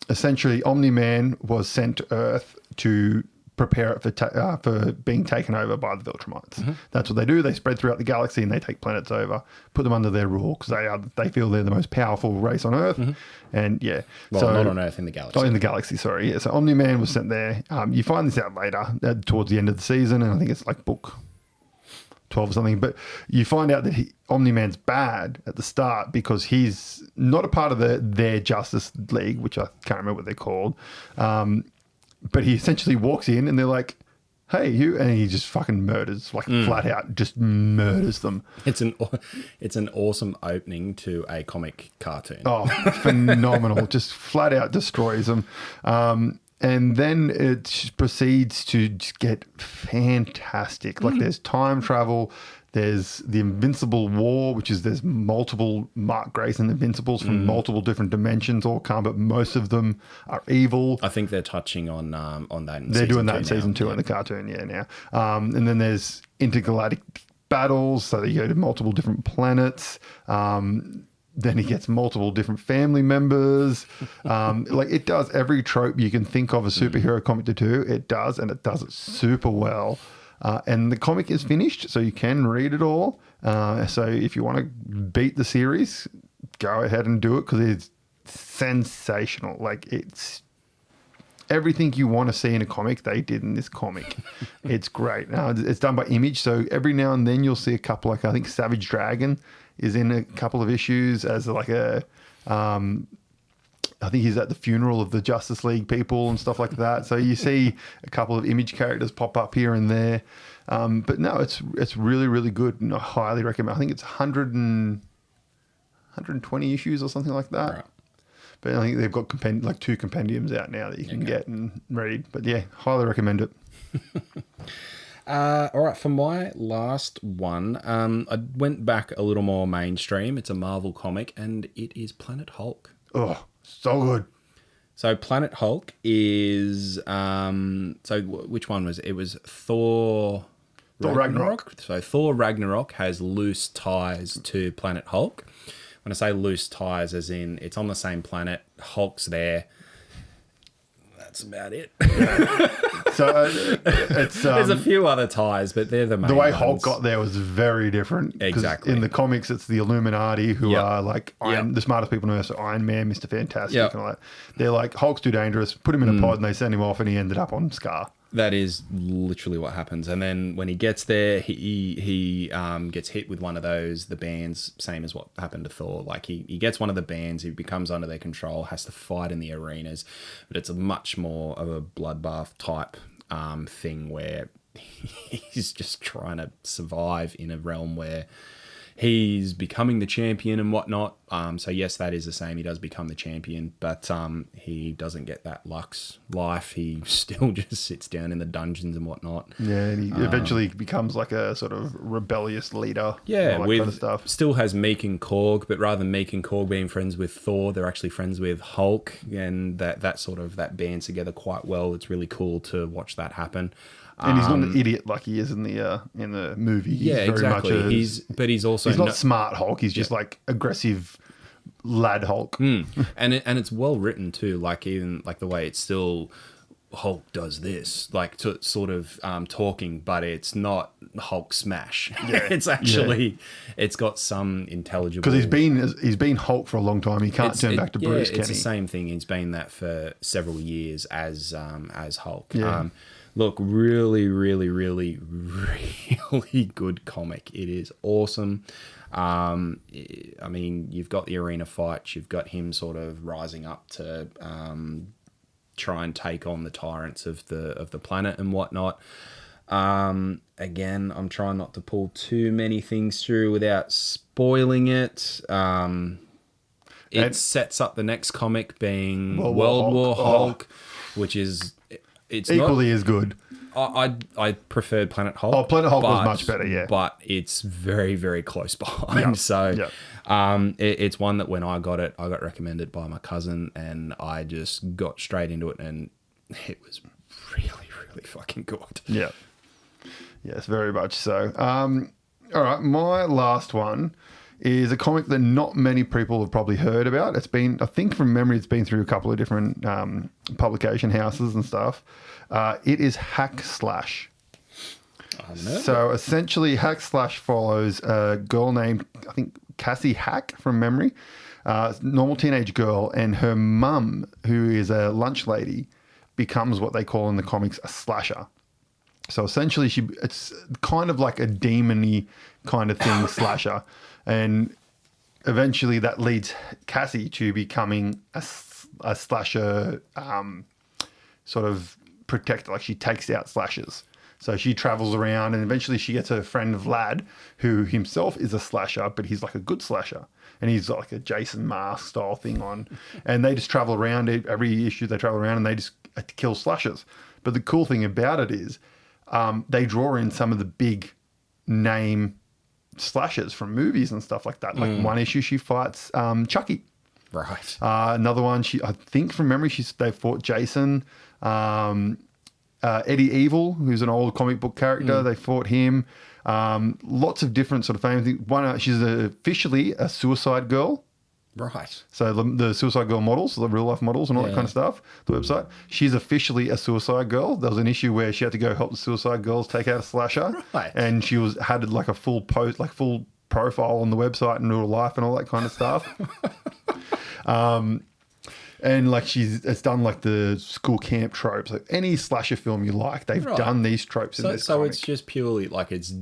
Essentially, Omni-Man was sent to Earth to prepare it for being taken over by the Viltrumites. That's what they do. They spread throughout the galaxy and they take planets over, put them under their rule because they feel they're the most powerful race on Earth. And yeah, not on Earth, in the galaxy. Oh, in the galaxy, sorry. Yeah, so Omni-Man was sent there. You find this out later, towards the end of the season, and I think it's like book 12 or something. But you find out that Omni-Man's bad at the start because he's not a part of their Justice League, which I can't remember what they're called. But he essentially walks in and they're like, "Hey, you," and he just fucking murders, flat out, just murders them. It's an awesome opening to a comic cartoon. Oh, phenomenal. Just flat out destroys them. And then it proceeds to just get fantastic. Like there's time travel. There's the Invincible War, which is there's multiple Mark Grayson Invincibles from multiple different dimensions all come, but most of them are evil. I think they're touching on that. They're doing that in season 2 in the cartoon, now. And then there's intergalactic battles, so you go to multiple different planets. Then he gets multiple different family members. It does every trope you can think of a superhero comic to do. It does, and it does it super well. And the comic is finished, so you can read it all. So if you want to beat the series, go ahead and do it because it's sensational. It's everything you want to see in a comic, they did in this comic. It's great. It's done by Image, so every now and then you'll see a couple, I think Savage Dragon is in a couple of issues as I think he's at the funeral of the Justice League people and stuff like that. So you see a couple of Image characters pop up here and there. But no, it's really, really good, and I highly recommend. I think it's 120 issues or something like that. Right. But I think they've got 2 compendiums out now that you can get and read. But yeah, highly recommend it. All right, for my last one, I went back a little more mainstream. It's a Marvel comic, and it is Planet Hulk. Oh, so good. So Planet Hulk is which one was it? It was Thor Ragnarok. So Thor Ragnarok has loose ties to Planet Hulk. When I say loose ties, as in it's on the same planet, Hulk's there. That's about it. So it's there's a few other ties, but they're the main the way ones. Hulk got there was very different. 'Cause Exactly. in the comics, it's the Illuminati who Yep. are like the smartest people on Earth. So Iron Man, Mr. Fantastic, Yep. and all that. They're like, Hulk's too dangerous. Put him in a pod, and they send him off, and he ended up on Scar. That is literally what happens. And then when he gets there, he gets hit with one of those, the bands, same as what happened to Thor. Like he gets one of the bands, he becomes under their control, has to fight in the arenas. But it's a much more of a bloodbath type thing where he's just trying to survive in a realm where he's becoming the champion and whatnot. So yes, that is the same. He does become the champion, but he doesn't get that Lux life. He still just sits down in the dungeons and whatnot. Yeah, and he eventually becomes like a sort of rebellious leader. Yeah, all that with kind of stuff. still has Meek and Korg, but rather than Meek and Korg being friends with Thor, they're actually friends with Hulk, and that sort of that bands together quite well. It's really cool to watch that happen. And he's not an idiot like he is in the movie. He's Yeah, very exactly. Much He's also he's not smart Hulk. He's just like aggressive lad Hulk. and it's well written too. Like even like the way it's still Hulk does this, like to sort of talking, but it's not Hulk smash. Yeah. It's actually it's got some intelligible. Because he's been Hulk for a long time. He can't turn back to Bruce, can it's he? the same thing. He's been that for several years as Hulk. Yeah. Look, really, really, really, really good comic. It is awesome. I mean, you've got the arena fights. You've got him sort of rising up to try and take on the tyrants of the planet and whatnot. Again, I'm trying not to pull too many things through without spoiling it. It sets up the next comic being World War Hulk, which is it's Equally as good. I preferred Planet Hulk. Oh, Planet Hulk was much better, yeah. But it's very, very close behind. It's one that when I got recommended by my cousin, and I just got straight into it, and it was really, really fucking good. Yeah. Yes, very much so. All right, my last one is a comic that not many people have probably heard about. It's been, I think from memory, it's been through a couple of different publication houses and stuff. It is Hack Slash. So essentially, Hack Slash follows a girl named, I think, Cassie Hack from memory, normal teenage girl, and her mum, who is a lunch lady, becomes what they call in the comics a slasher. So essentially, it's kind of like a demon-y kind of thing, slasher. And eventually that leads Cassie to becoming a slasher sort of protector. Like she takes out slashers. So she travels around, and eventually she gets her friend Vlad, who himself is a slasher, but he's like a good slasher. And he's like a Jason mask style thing on. And they just travel around. Every issue they travel around and they just kill slashers. But the cool thing about it is they draw in some of the big name slashers from movies and stuff like that. Like one issue she fights Chucky. Right. Another one, I think from memory, they fought Jason. Eddie Evil, who's an old comic book character, they fought him. Lots of different sort of famous things. One, she's officially a suicide girl. Right. So the Suicide Girl models, the real life models and all that kind of stuff, the website, she's officially a suicide girl. There was an issue where she had to go help the suicide girls take out a slasher. Right. And she had like a full post, like full profile on the website and real life and all that kind of stuff. And like it's done like the school camp tropes. Like any slasher film you like, they've done these tropes in this comic. So it's just purely like it's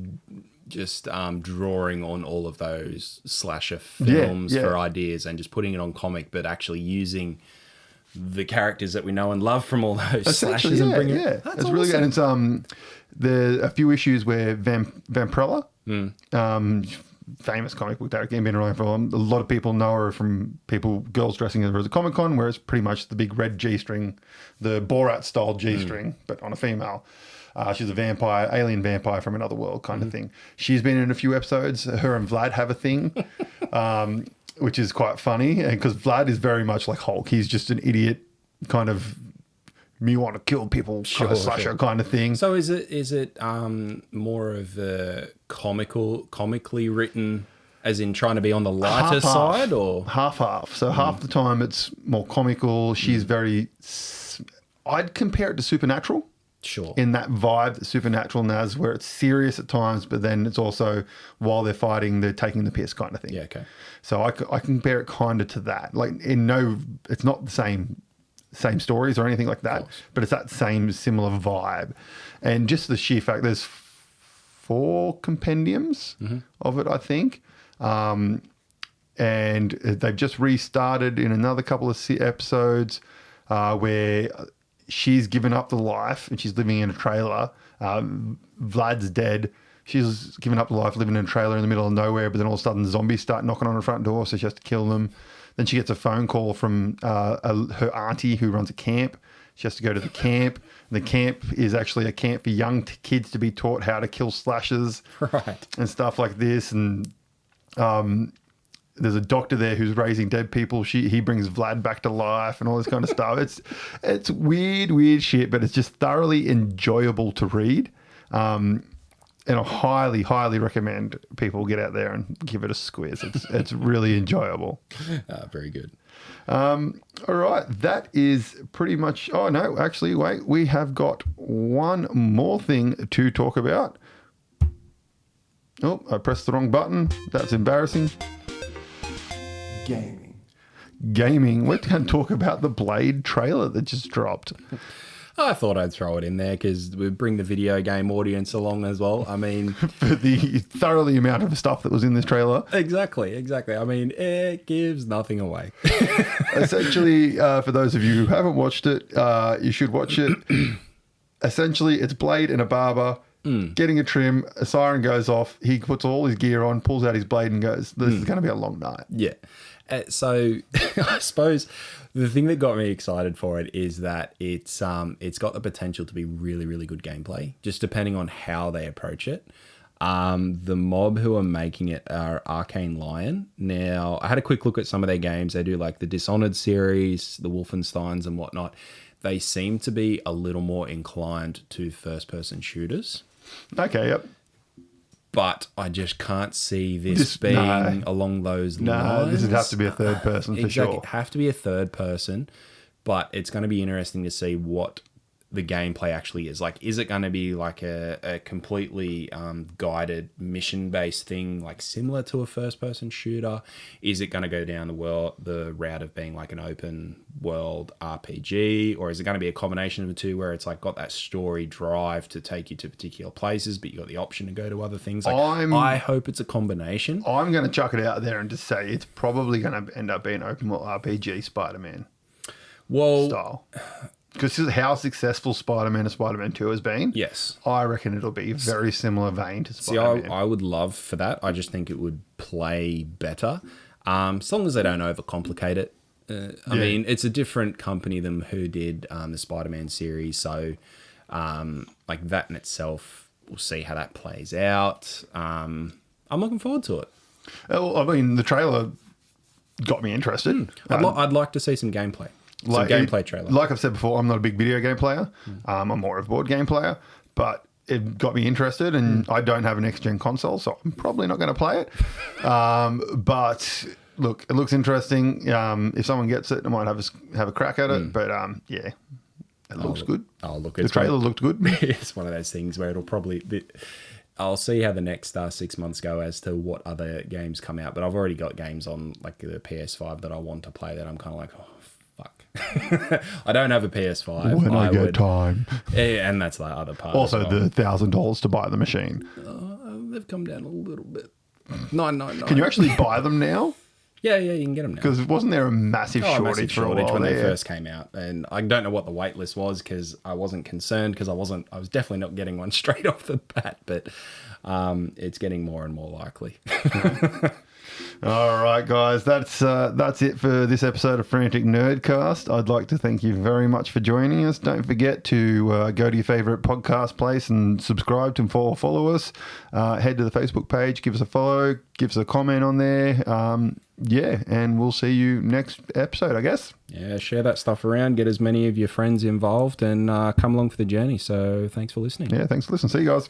just drawing on all of those slasher films for ideas and just putting it on comic, but actually using the characters that we know and love from all those slashers and bringing it. That's really good. And it's there are a few issues where Vampirella, famous comic book character, been around for a lot of people know her from girls dressing her as a Comic-Con, where it's pretty much the big red G-string, the Borat style G-string, but on a female. She's a vampire, alien vampire from another world kind of thing. She's been in a few episodes. Her and Vlad have a thing, which is quite funny. And because Vlad is very much like Hulk. He's just an idiot kind of me want to kill people kind of slasher kind of thing. So is it more of a comically written, as in trying to be on the lighter side, or half? So half the time it's more comical. She's very, I'd compare it to Supernatural. Sure. In that vibe that Supernatural has, where it's serious at times, but then it's also, while they're fighting, they're taking the piss kind of thing. Yeah, okay. So I compare it kind of to that. Like it's not the same stories or anything like that, but it's that same similar vibe. And just the sheer fact there's 4 compendiums of it, I think. And they've just restarted in another couple of episodes where she's given up the life and she's living in a trailer. Vlad's dead. She's given up the life living in a trailer in the middle of nowhere, but then all of a sudden zombies start knocking on her front door, so she has to kill them. Then she gets a phone call from her auntie who runs a camp. She has to go to the camp. The camp is actually a camp for young kids to be taught how to kill slashers, right, and stuff like this. And there's a doctor there who's raising dead people. He brings Vlad back to life and all this kind of stuff. It's weird shit, but it's just thoroughly enjoyable to read. And I highly, highly recommend people get out there and give it a squiz. It's really enjoyable. Very good. All right. That is pretty much... Oh, no. Actually, wait. We have got one more thing to talk about. Oh, I pressed the wrong button. That's embarrassing. Gaming. We're going to talk about the Blade trailer that just dropped. I thought I'd throw it in there because we bring the video game audience along as well. I mean... For the thoroughly amount of stuff that was in this trailer. Exactly. I mean, it gives nothing away. Essentially, for those of you who haven't watched it, you should watch it. Essentially, it's Blade and a barber getting a trim. A siren goes off. He puts all his gear on, pulls out his blade and goes, this is going to be a long night. Yeah. So I suppose the thing that got me excited for it is that it's got the potential to be really, really good gameplay, just depending on how they approach it. The mob who are making it are Arcane Lion. Now, I had a quick look at some of their games. They do like the Dishonored series, the Wolfensteins and whatnot. They seem to be a little more inclined to first-person shooters. Okay, yep. But I just can't see this being along those lines. No, this would have to be a third person for sure. It'd have to be a third person, but it's going to be interesting to see what the gameplay actually is. Like, is it going to be like a completely guided mission-based thing, like similar to a first-person shooter? Is it going to go down the route of being like an open-world RPG? Or is it going to be a combination of the two where it's like got that story drive to take you to particular places, but you got the option to go to other things? Like, I hope it's a combination. I'm going to chuck it out there and just say it's probably going to end up being open-world RPG Spider-Man style. Because this is how successful Spider-Man and Spider-Man 2 has been. Yes. I reckon it'll be very similar vein to Spider-Man. See, I would love for that. I just think it would play better. As long as they don't overcomplicate it. I mean, it's a different company than who did the Spider-Man series. So, like that in itself, we'll see how that plays out. I'm looking forward to it. Well, I mean, the trailer got me interested. I'd like to see some gameplay. Some gameplay trailer. Like I've said before, I'm not a big video game player. I'm more of a board game player, but it got me interested, and I don't have a next-gen console, so I'm probably not going to play it. But look, it looks interesting. If someone gets it, I might have a crack at it. But yeah, it looks good. The trailer looked good. It's one of those things where it'll probably... I'll see how the next 6 months go as to what other games come out. But I've already got games on like the PS5 that I want to play that I'm kind of like, oh, fuck. I don't have a PS5. When I get time. And that's the other part. Also, the $1,000 to buy the machine. They've come down a little bit. $9.99. Can you actually buy them now? Yeah, you can get them now. Because wasn't there a massive shortage for a while when there? they first came out, and I don't know what the wait list was because I wasn't concerned because I was definitely not getting one straight off the bat, but it's getting more and more likely. All right, guys, that's it for this episode of Frantic Nerdcast. I'd like to thank you very much for joining us. Don't forget to go to your favourite podcast place and subscribe and follow us. Head to the Facebook page, give us a follow, give us a comment on there. And we'll see you next episode, I guess. Yeah, share that stuff around, get as many of your friends involved, and come along for the journey. So thanks for listening. Yeah, thanks for listening. See you guys.